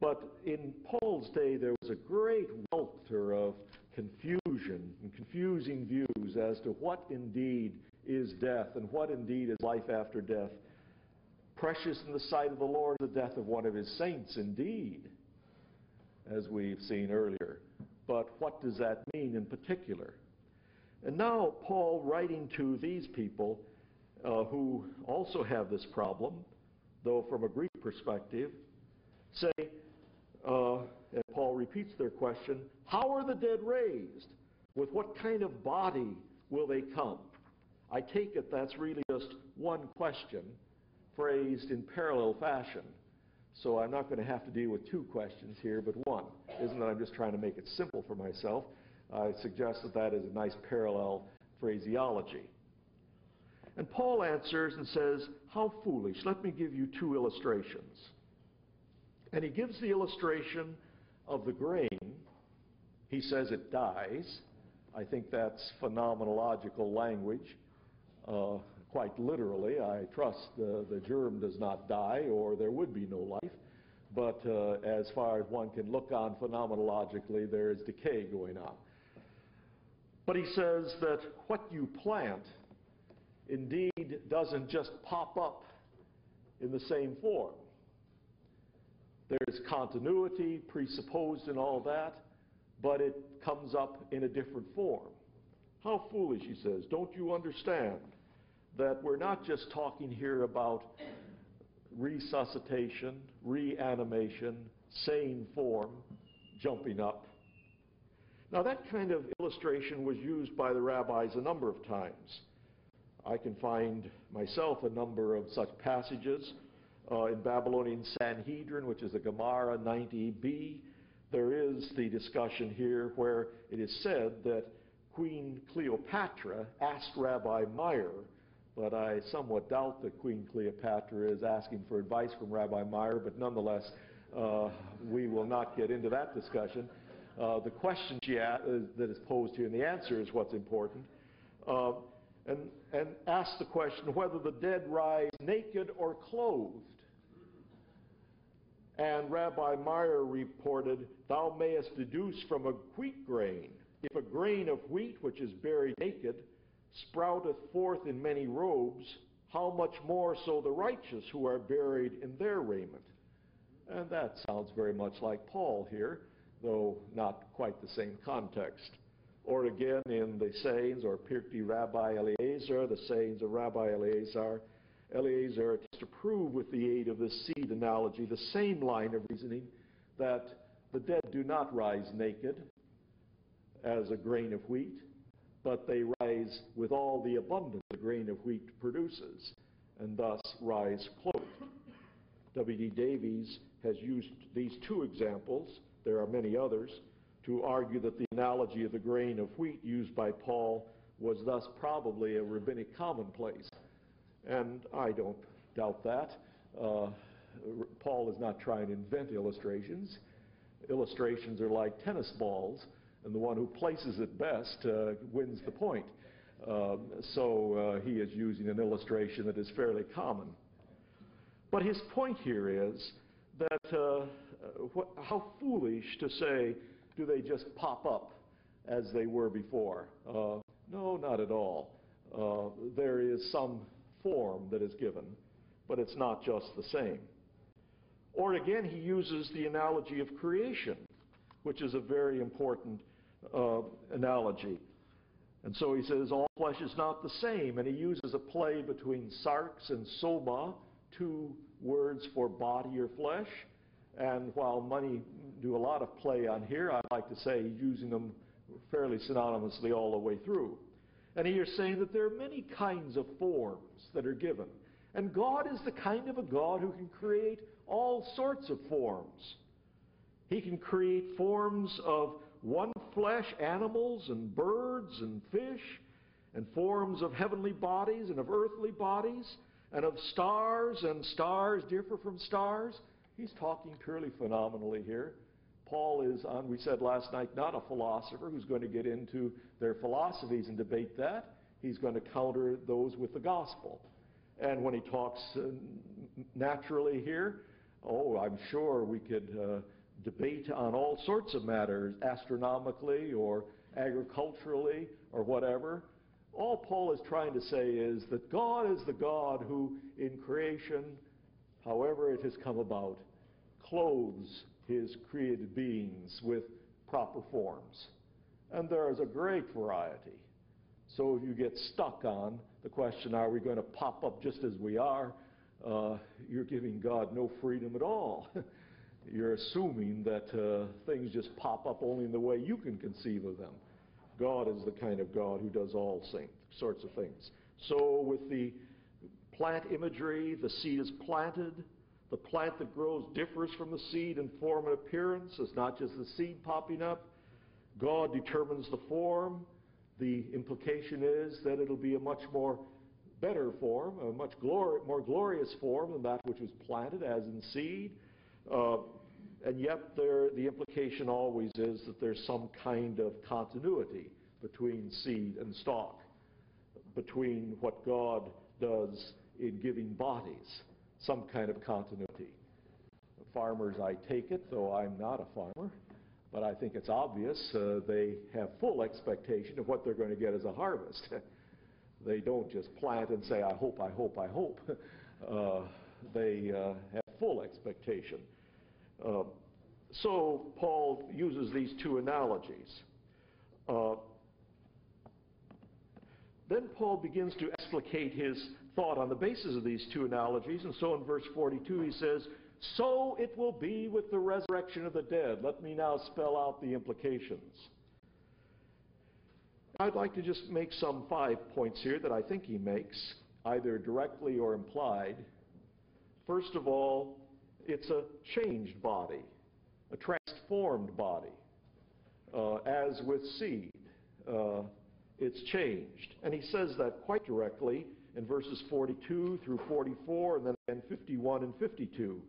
But in Paul's day, there was a great welter of confusion and confusing views as to what indeed is death and what indeed is life after death. Precious in the sight of the Lord the death of one of his saints, indeed, as we've seen earlier. But what does that mean in particular? And now Paul, writing to these people who also have this problem, though from a Greek perspective, say, and Paul repeats their question, how are the dead raised? With what kind of body will they come? I take it that's really just one question phrased in parallel fashion. So I'm not going to have to deal with two questions here, but one. Isn't that I'm just trying to make it simple for myself? I suggest that that is a nice parallel phraseology. And Paul answers and says, how foolish. Let me give you two illustrations. And he gives the illustration of the grain. He says it dies. I think that's phenomenological language. Quite literally, I trust the germ does not die or there would be no life. But as far as one can look on phenomenologically, there is decay going on. But he says that what you plant indeed doesn't just pop up in the same form. There's continuity presupposed in all that, but it comes up in a different form. How foolish, he says. Don't you understand that we're not just talking here about resuscitation, reanimation, sane form, jumping up. Now that kind of illustration was used by the rabbis a number of times. I can find myself a number of such passages. In Babylonian Sanhedrin, which is a Gemara 90b, there is the discussion here where it is said that Queen Cleopatra asked Rabbi Meir, but I somewhat doubt that Queen Cleopatra is asking for advice from Rabbi Meir, but nonetheless, we will not get into that discussion. The question that is posed here, and the answer is what's important, and asks the question whether the dead rise naked or clothed. And Rabbi Meir reported, thou mayest deduce from a wheat grain, if a grain of wheat which is buried naked sprouteth forth in many robes, how much more so the righteous who are buried in their raiment? And that sounds very much like Paul here, though not quite the same context. Or again in the sayings or Pirkei Rabbi Eliezer, the sayings of Rabbi Eliezer, to prove with the aid of this seed analogy the same line of reasoning that the dead do not rise naked as a grain of wheat, but they rise with all the abundance a grain of wheat produces, and thus rise clothed. W.D. Davies has used these two examples, there are many others, to argue that the analogy of the grain of wheat used by Paul was thus probably a rabbinic commonplace. And I don't doubt that. Paul is not trying to invent illustrations. Illustrations are like tennis balls, and the one who places it best wins the point. So he is using an illustration that is fairly common. But his point here is that how foolish to say, do they just pop up as they were before? No, not at all. There is some form that is given, but it's not just the same. Or again, he uses the analogy of creation, which is a very important analogy. And so he says, all flesh is not the same, and he uses a play between sarx and soma, two words for body or flesh. And while many do a lot of play on here, I like to say he's using them fairly synonymously all the way through. And he is saying that there are many kinds of forms that are given. And God is the kind of a God who can create all sorts of forms. He can create forms of one flesh, animals and birds and fish, and forms of heavenly bodies and of earthly bodies, and of stars, and stars differ from stars. He's talking purely phenomenally here. Paul is, we said last night, not a philosopher who's going to get into their philosophies and debate that. He's going to counter those with the gospel. And when he talks naturally here, I'm sure we could debate on all sorts of matters, astronomically or agriculturally or whatever. All Paul is trying to say is that God is the God who, in creation, however it has come about, clothes his created beings with proper forms. And there is a great variety. So if you get stuck on the question, are we going to pop up just as we are, you're giving God no freedom at all. You're assuming that things just pop up only in the way you can conceive of them. God is the kind of God who does all sorts of things. So with the plant imagery, the seed is planted. The plant that grows differs from the seed in form and appearance. It's not just the seed popping up. God determines the form. The implication is that it'll be a much more better form, a much more glorious form than that which was planted, as in seed. And yet the implication always is that there's some kind of continuity between seed and stalk, between what God does in giving bodies, some kind of continuity. Farmers, I take it, though I'm not a farmer, but I think it's obvious they have full expectation of what they're going to get as a harvest. They don't just plant and say, I hope, I hope, I hope. They have full expectation. So Paul uses these two analogies. Then Paul begins to explicate his thought on the basis of these two analogies. And so in verse 42 he says, so it will be with the resurrection of the dead. Let me now spell out the implications. I'd like to just make some 5 points here that I think he makes, either directly or implied. First of all, it's a changed body, a transformed body. As with seed, it's changed. And he says that quite directly in verses 42 through 44 and then in 51 and 52.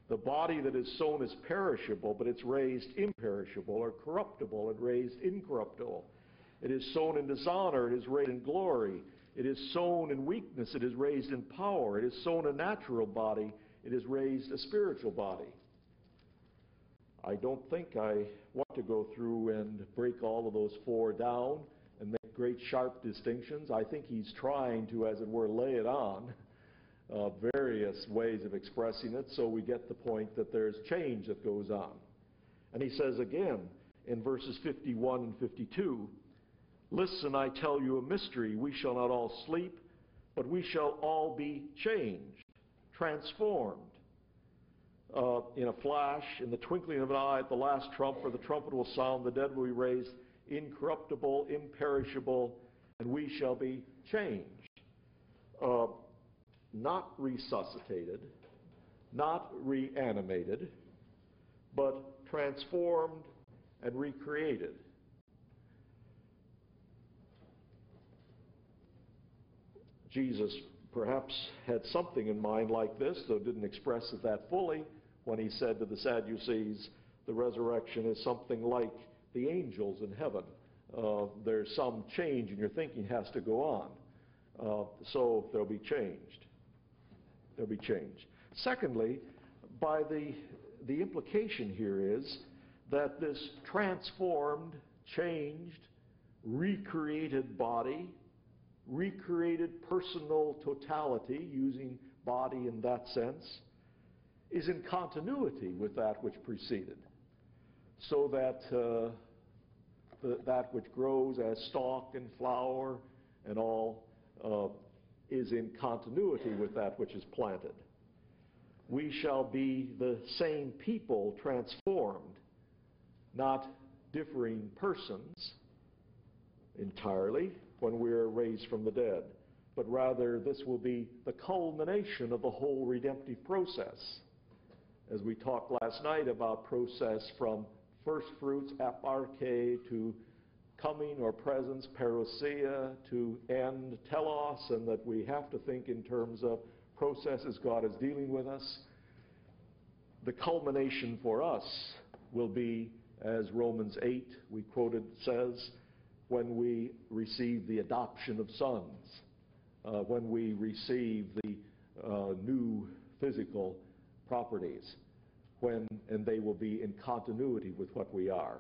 The body that is sown is perishable, but it's raised imperishable, or corruptible and raised incorruptible. It is sown in dishonor, it is raised in glory. It is sown in weakness, it is raised in power. It is sown a natural body, it is raised a spiritual body. I don't think I want to go through and break all of those four down and make great sharp distinctions. I think he's trying to, as it were, lay it on various ways of expressing it, so we get the point that there's change that goes on. And he says again in verses 51 and 52, listen, I tell you a mystery. We shall not all sleep, but we shall all be changed. transformed. In a flash, in the twinkling of an eye, at the last trump, for the trumpet will sound, the dead will be raised incorruptible, imperishable, and we shall be changed. Not resuscitated, not reanimated, but transformed and recreated. Jesus perhaps had something in mind like this, though didn't express it that fully, when he said to the Sadducees, the resurrection is something like the angels in heaven. There's some change in your thinking has to go on. So they'll be changed. They'll be changed. Secondly, by the implication here is that this transformed, changed, recreated body, recreated personal totality, using body in that sense, is in continuity with that which preceded. So that that which grows as stalk and flower and all is in continuity with that which is planted. We shall be the same people transformed, not differing persons entirely when we are raised from the dead, but rather this will be the culmination of the whole redemptive process. As we talked last night about process from first fruits, aparche, to coming or presence, parousia, to end, telos, and that we have to think in terms of processes God is dealing with us. The culmination for us will be, as Romans 8, we quoted, says, when we receive the adoption of sons, when we receive the new physical properties, and they will be in continuity with what we are.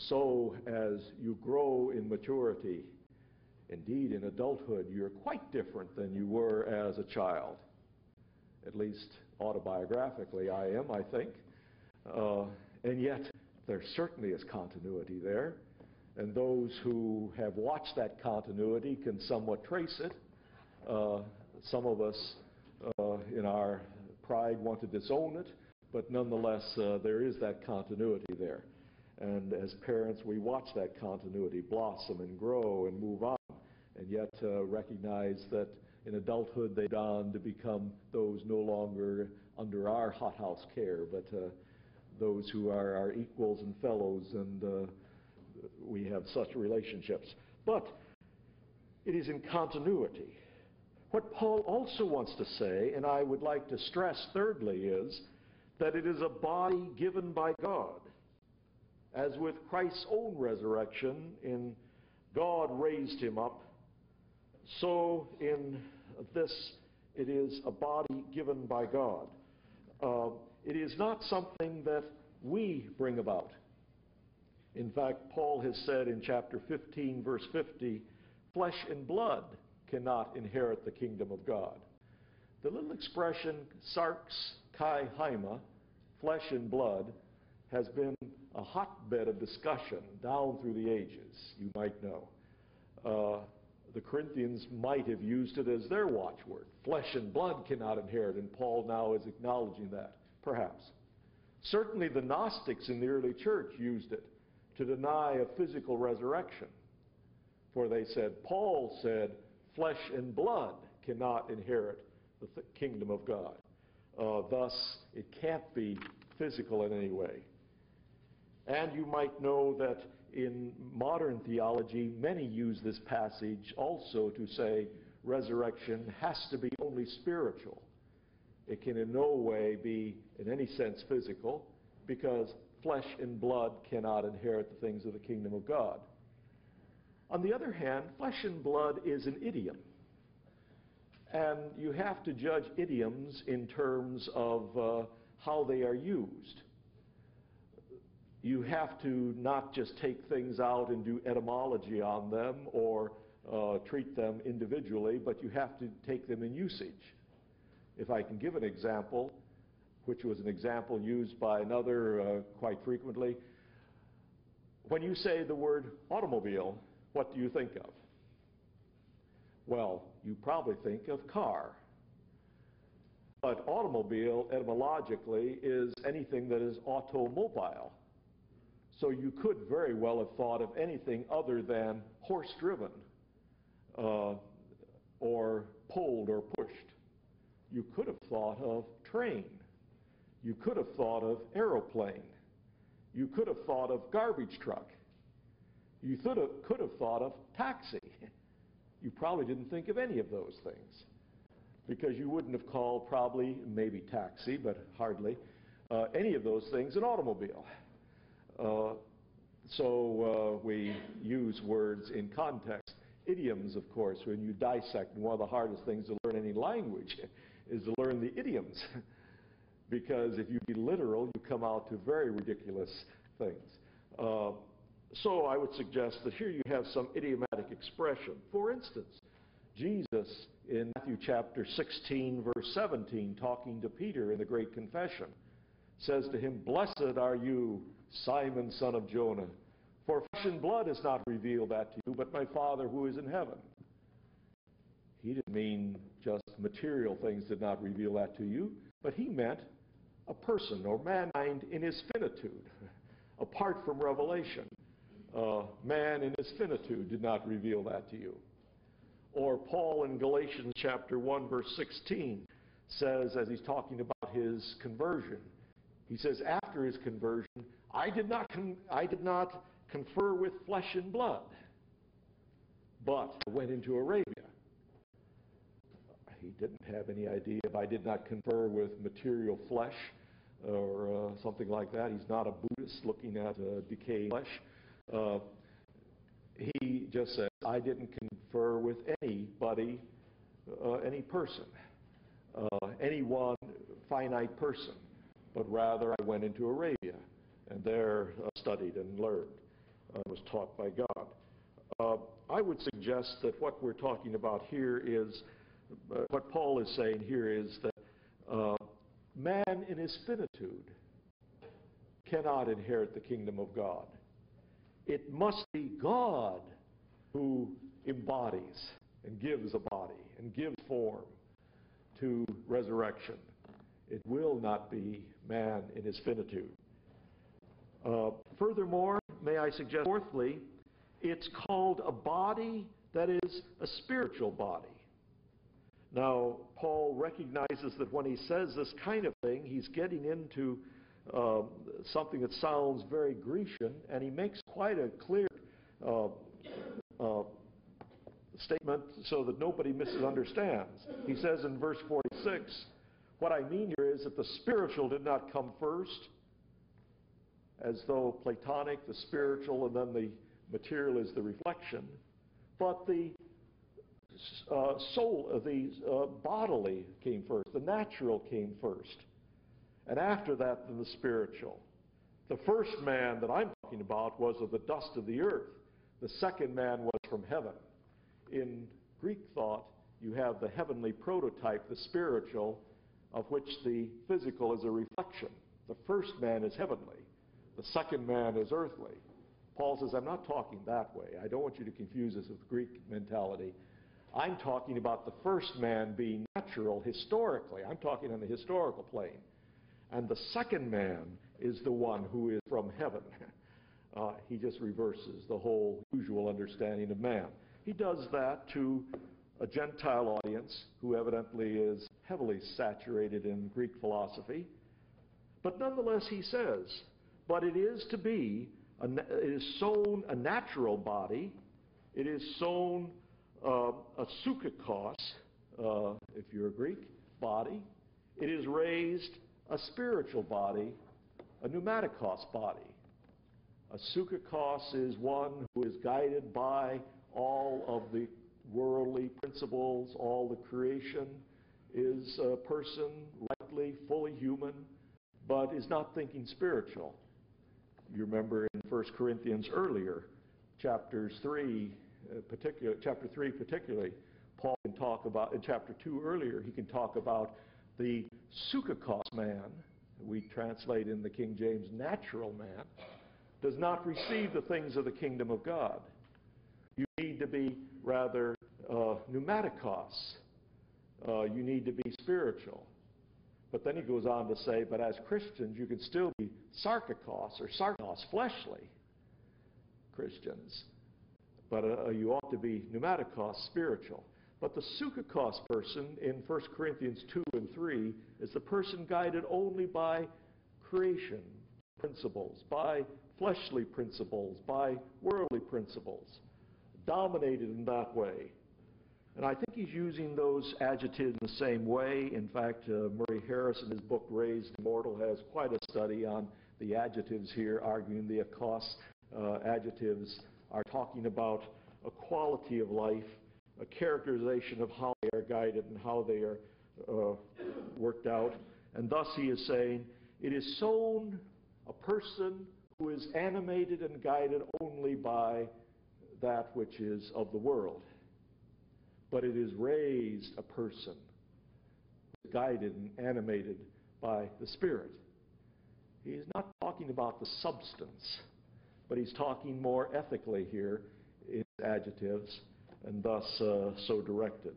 So as you grow in maturity, indeed in adulthood, you're quite different than you were as a child. At least autobiographically I am, I think. And yet there certainly is continuity there. And those who have watched that continuity can somewhat trace it. Some of us in our pride want to disown it, but nonetheless there is that continuity there. And as parents, we watch that continuity blossom and grow and move on, and yet recognize that in adulthood they go on to become those no longer under our hothouse care, but those who are our equals and fellows, and we have such relationships. But it is in continuity. What Paul also wants to say, and I would like to stress thirdly, is that it is a body given by God. As with Christ's own resurrection, in God raised him up, so in this it is a body given by God. It is not something that we bring about. In fact, Paul has said in chapter 15, verse 50, flesh and blood cannot inherit the kingdom of God. The little expression, sarx kai haima, flesh and blood, has been a hotbed of discussion down through the ages, you might know. The Corinthians might have used it as their watchword. Flesh and blood cannot inherit, and Paul now is acknowledging that, perhaps. Certainly the Gnostics in the early church used it to deny a physical resurrection. For they said, Paul said, flesh and blood cannot inherit the kingdom of God. Thus, it can't be physical in any way. And you might know that in modern theology, many use this passage also to say resurrection has to be only spiritual. It can in no way be in any sense physical, because flesh and blood cannot inherit the things of the kingdom of God. On the other hand, flesh and blood is an idiom. And you have to judge idioms in terms of how they are used. You have to not just take things out and do etymology on them or treat them individually, but you have to take them in usage. If I can give an example, which was an example used by another quite frequently, when you say the word automobile, what do you think of? Well, you probably think of car. But automobile, etymologically, is anything that is automobile. So you could very well have thought of anything other than horse-driven, or pulled or pushed. You could have thought of train. You could have thought of aeroplane. You could have thought of garbage truck. You could have thought of taxi. You probably didn't think of any of those things, because you wouldn't have called probably, maybe taxi, but hardly, any of those things an automobile. So we use words in context. Idioms, of course, when you dissect, and one of the hardest things to learn any language is to learn the idioms. Because if you be literal, you come out to very ridiculous things. So I would suggest that here you have some idiomatic expression. For instance, Jesus in Matthew chapter 16, verse 17, talking to Peter in the Great Confession, says to him, "Blessed are you, Simon, son of Jonah, for flesh and blood has not revealed that to you, but my Father who is in heaven." He didn't mean just material things did not reveal that to you, but he meant a person or mankind in his finitude, apart from revelation. Man in his finitude did not reveal that to you. Or Paul in Galatians chapter 1, verse 16 says, as he's talking about his conversion, he says, after his conversion, I did not confer with flesh and blood, but I went into Arabia. He didn't have any idea if I did not confer with material flesh or something like that. He's not a Buddhist looking at decaying flesh. He just says, I didn't confer with anybody, any person, any one finite person, but rather I went into Arabia and there studied and learned, was taught by God. I would suggest that what we're talking about here is, what Paul is saying here is that man in his finitude cannot inherit the kingdom of God. It must be God who embodies and gives a body and gives form to resurrection. It will not be man in his finitude. Furthermore, may I suggest, fourthly, it's called a body that is a spiritual body. Now, Paul recognizes that when he says this kind of thing, he's getting into something that sounds very Grecian, and he makes quite a clear statement so that nobody misunderstands. He says in verse 46, what I mean here is that the spiritual did not come first, as though Platonic, the spiritual, and then the material is the reflection, but the soul, the bodily came first, the natural came first, and after that then the spiritual. The first man that I'm talking about was of the dust of the earth. The second man was from heaven. In Greek thought, you have the heavenly prototype, the spiritual, of which the physical is a reflection. The first man is heavenly. The second man is earthly. Paul says, I'm not talking that way. I don't want you to confuse this with Greek mentality. I'm talking about the first man being natural historically. I'm talking on the historical plane. And the second man is the one who is from heaven. He just reverses the whole usual understanding of man. He does that to a Gentile audience who evidently is heavily saturated in Greek philosophy. But nonetheless, he says, but it is to be, it is sown a natural body, it is sown a psychikos, if you're a Greek, body. It is raised a spiritual body, a pneumatikos body. A psychikos is one who is guided by all of the worldly principles, all the creation, is a person rightly, fully human, but is not thinking spiritual. You remember in 1 Corinthians earlier, chapter 3 particularly, Paul can talk about, in chapter 2 earlier, he can talk about the psychikos man, we translate in the King James natural man, does not receive the things of the kingdom of God. You need to be rather pneumatikos. You need to be spiritual. But then he goes on to say, but as Christians, you can still be sarkikos or sarkos, fleshly Christians. But you ought to be pneumatikos, spiritual. But the sukikos person in 1 Corinthians 2 and 3 is the person guided only by creation principles, by fleshly principles, by worldly principles, dominated in that way. And I think he's using those adjectives in the same way. In fact, Murray Harris in his book Raised Immortal has quite a study on the adjectives here, arguing the akos adjectives are talking about a quality of life, a characterization of how they are guided and how they are worked out. And thus he is saying, it is sown a person who is animated and guided only by that which is of the world. But it is raised a person guided and animated by the Spirit. He is not talking about the substance, but he's talking more ethically here in adjectives, and thus so directed.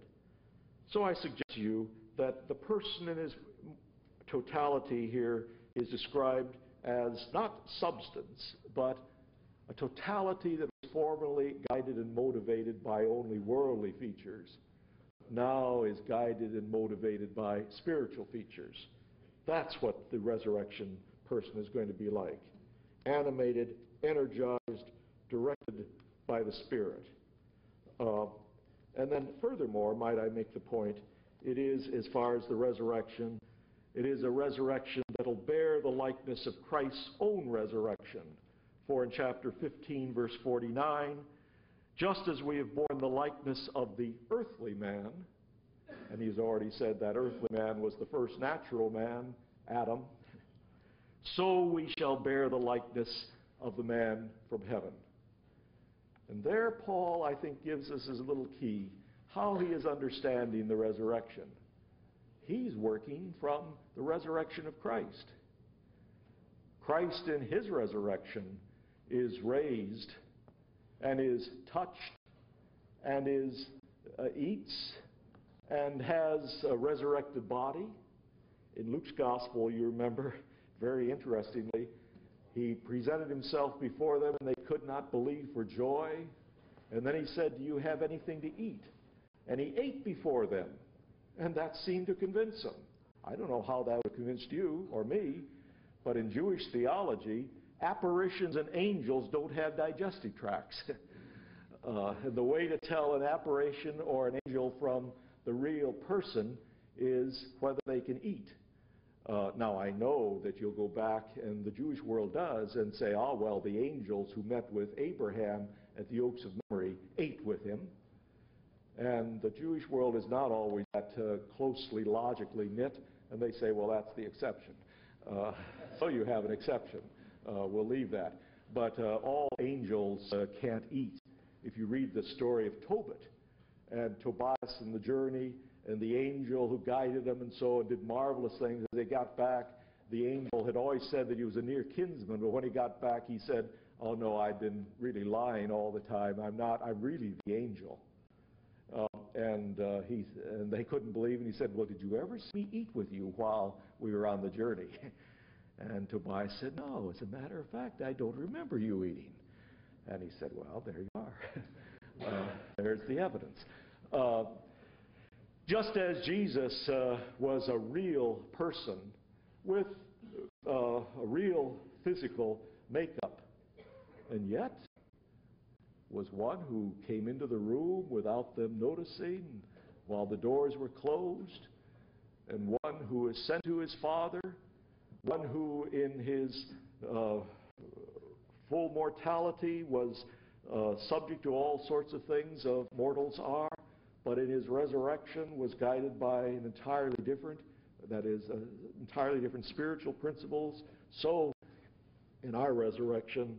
So I suggest to you that the person in his totality here is described as not substance, but a totality that was formerly guided and motivated by only worldly features, now is guided and motivated by spiritual features. That's what the resurrection person is going to be like. Animated, energized, directed by the Spirit. And then furthermore, might I make the point, it is, as far as the resurrection, it is a resurrection that will bear the likeness of Christ's own resurrection. For in chapter 15, verse 49, just as we have borne the likeness of the earthly man, and he's already said that earthly man was the first natural man, Adam, so we shall bear the likeness of the man from heaven. And there Paul, I think, gives us his little key, how he is understanding the resurrection. He's working from the resurrection of Christ. Christ in his resurrection is raised and is touched and eats and has a resurrected body. In Luke's gospel, you remember, very interestingly, he presented himself before them and they could not believe for joy. And then he said, do you have anything to eat? And he ate before them. And that seemed to convince them. I don't know how that would have convinced you or me, but in Jewish theology, apparitions and angels don't have digestive tracts. And the way to tell an apparition or an angel from the real person is whether they can eat. Now, I know that you'll go back, and the Jewish world does, and say, oh, well, the angels who met with Abraham at the Oaks of Mamre ate with him. And the Jewish world is not always that closely logically knit, and they say, well, that's the exception. So you have an exception. We'll leave that. But all angels can't eat. If you read the story of Tobit and Tobias and the journey, and the angel who guided them and so on did marvelous things. As they got back, the angel had always said that he was a near kinsman, but when he got back, he said, oh no, I've been really lying all the time. I'm really the angel. And they couldn't believe, and he said, well, did you ever see me eat with you while we were on the journey? And Tobias said, no, as a matter of fact, I don't remember you eating. And he said, well, there you are. There's the evidence. Just as Jesus was a real person with a real physical makeup, and yet was one who came into the room without them noticing while the doors were closed, and one who was sent to his Father, one who in his full mortality was subject to all sorts of things of mortals are, but in his resurrection was guided by an entirely different, that is, entirely different spiritual principles. So in our resurrection,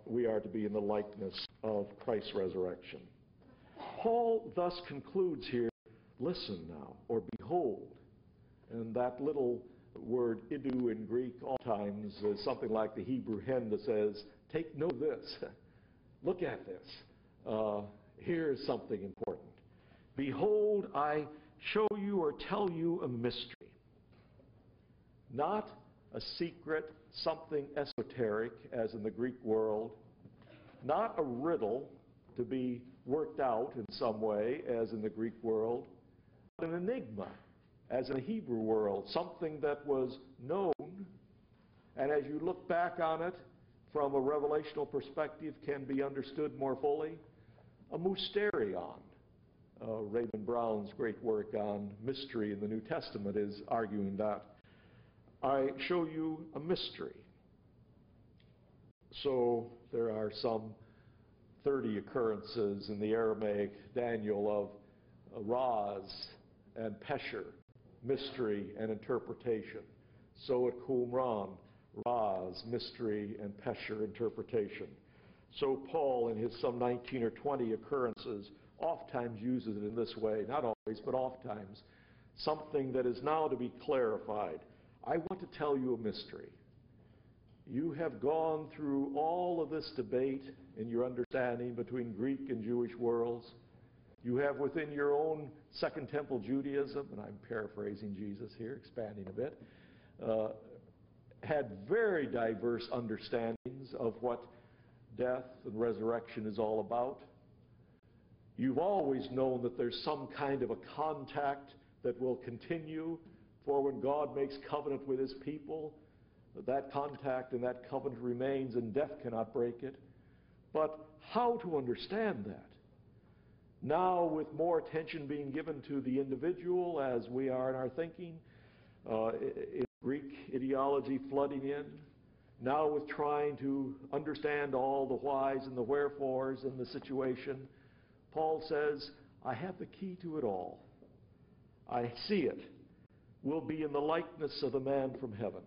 we are to be in the likeness of Christ's resurrection. Paul thus concludes here, listen now, or behold. And that little word idu in Greek oftentimes is something like the Hebrew hen that says, take note of this. Look at this. Here's something important. Behold, I show you or tell you a mystery. not a secret, something esoteric as in the Greek world, not a riddle to be worked out in some way as in the Greek world, but an enigma as in the Hebrew world, something that was known, and as you look back on it from a revelational perspective can be understood more fully, a mysterion. Raymond Brown's great work on mystery in the New Testament is arguing that. I show you a mystery. So there are some 30 occurrences in the Aramaic Daniel of Raz and Pesher, mystery and interpretation. So at Qumran, Raz, mystery, and Pesher, interpretation. So Paul, in his some 19 or 20 occurrences, oftentimes uses it in this way, not always, but oftentimes, something that is now to be clarified. I want to tell you a mystery. You have gone through all of this debate in your understanding between Greek and Jewish worlds. You have within your own Second Temple Judaism, and I'm paraphrasing Jesus here, expanding a bit, had very diverse understandings of what death and resurrection is all about. You've always known that there's some kind of a contact that will continue, for when God makes covenant with his people, that contact and that covenant remains and death cannot break it. But how to understand that? Now, with more attention being given to the individual as we are in our thinking, in Greek ideology flooding in, now with trying to understand all the whys and the wherefores in the situation, Paul says, I have the key to it all. I see it. We'll be in the likeness of the man from heaven.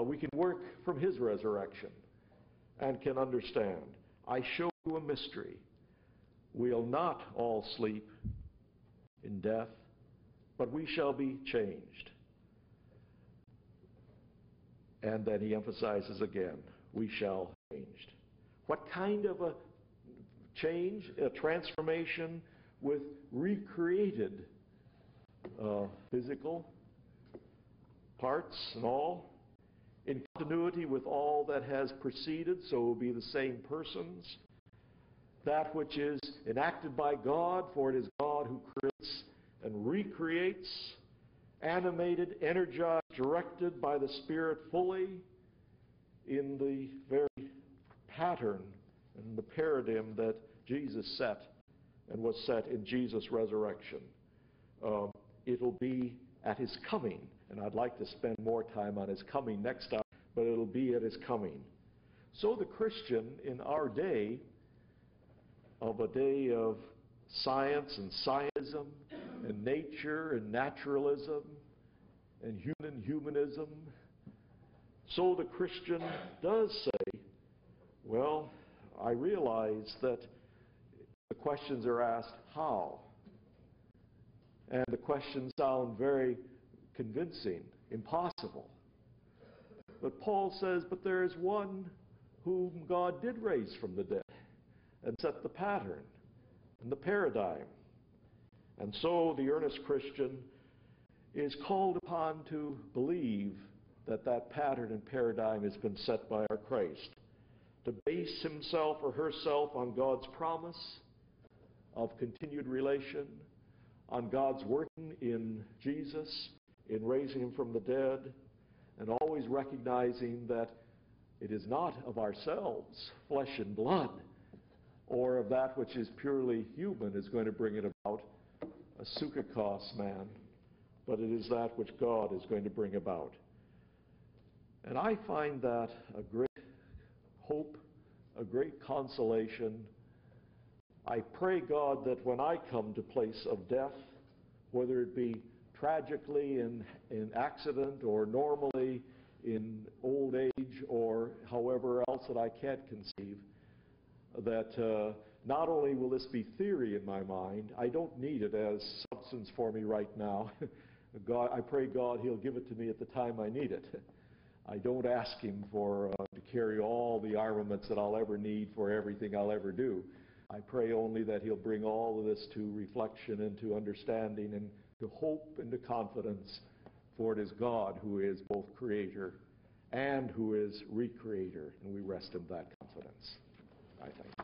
We can work from his resurrection and can understand. I show you a mystery. We'll not all sleep in death, but we shall be changed. And then he emphasizes again, we shall be changed. What kind of a change, a transformation with recreated physical parts and all, in continuity with all that has preceded, so it will be the same persons. That which is enacted by God, for it is God who creates and recreates, animated, energized, directed by the Spirit fully in the very pattern and the paradigm that Jesus set and was set in Jesus' resurrection. It'll be at his coming, and I'd like to spend more time on his coming next time, but it'll be at his coming. So the Christian in our day, of a day of science and scientism and nature and naturalism and humanism, so the Christian does say, well, I realize that the questions are asked, how? And the questions sound very convincing, impossible. But Paul says, but there is one whom God did raise from the dead and set the pattern and the paradigm. And so the earnest Christian is called upon to believe that that pattern and paradigm has been set by our Christ, to base himself or herself on God's promise of continued relation, on God's working in Jesus, in raising him from the dead, and always recognizing that it is not of ourselves, flesh and blood, or of that which is purely human is going to bring it about, a sukkakos man, but it is that which God is going to bring about. And I find that a great hope, a great consolation. I pray, God, that when I come to place of death, whether it be tragically in accident or normally in old age or however else that I can't conceive, that not only will this be theory in my mind, I don't need it as substance for me right now. God, I pray God he'll give it to me at the time I need it. I don't ask him for to carry all the armaments that I'll ever need for everything I'll ever do. I pray only that he'll bring all of this to reflection and to understanding and to hope and to confidence For it is God who is both creator and who is recreator, and we rest in that confidence, I think.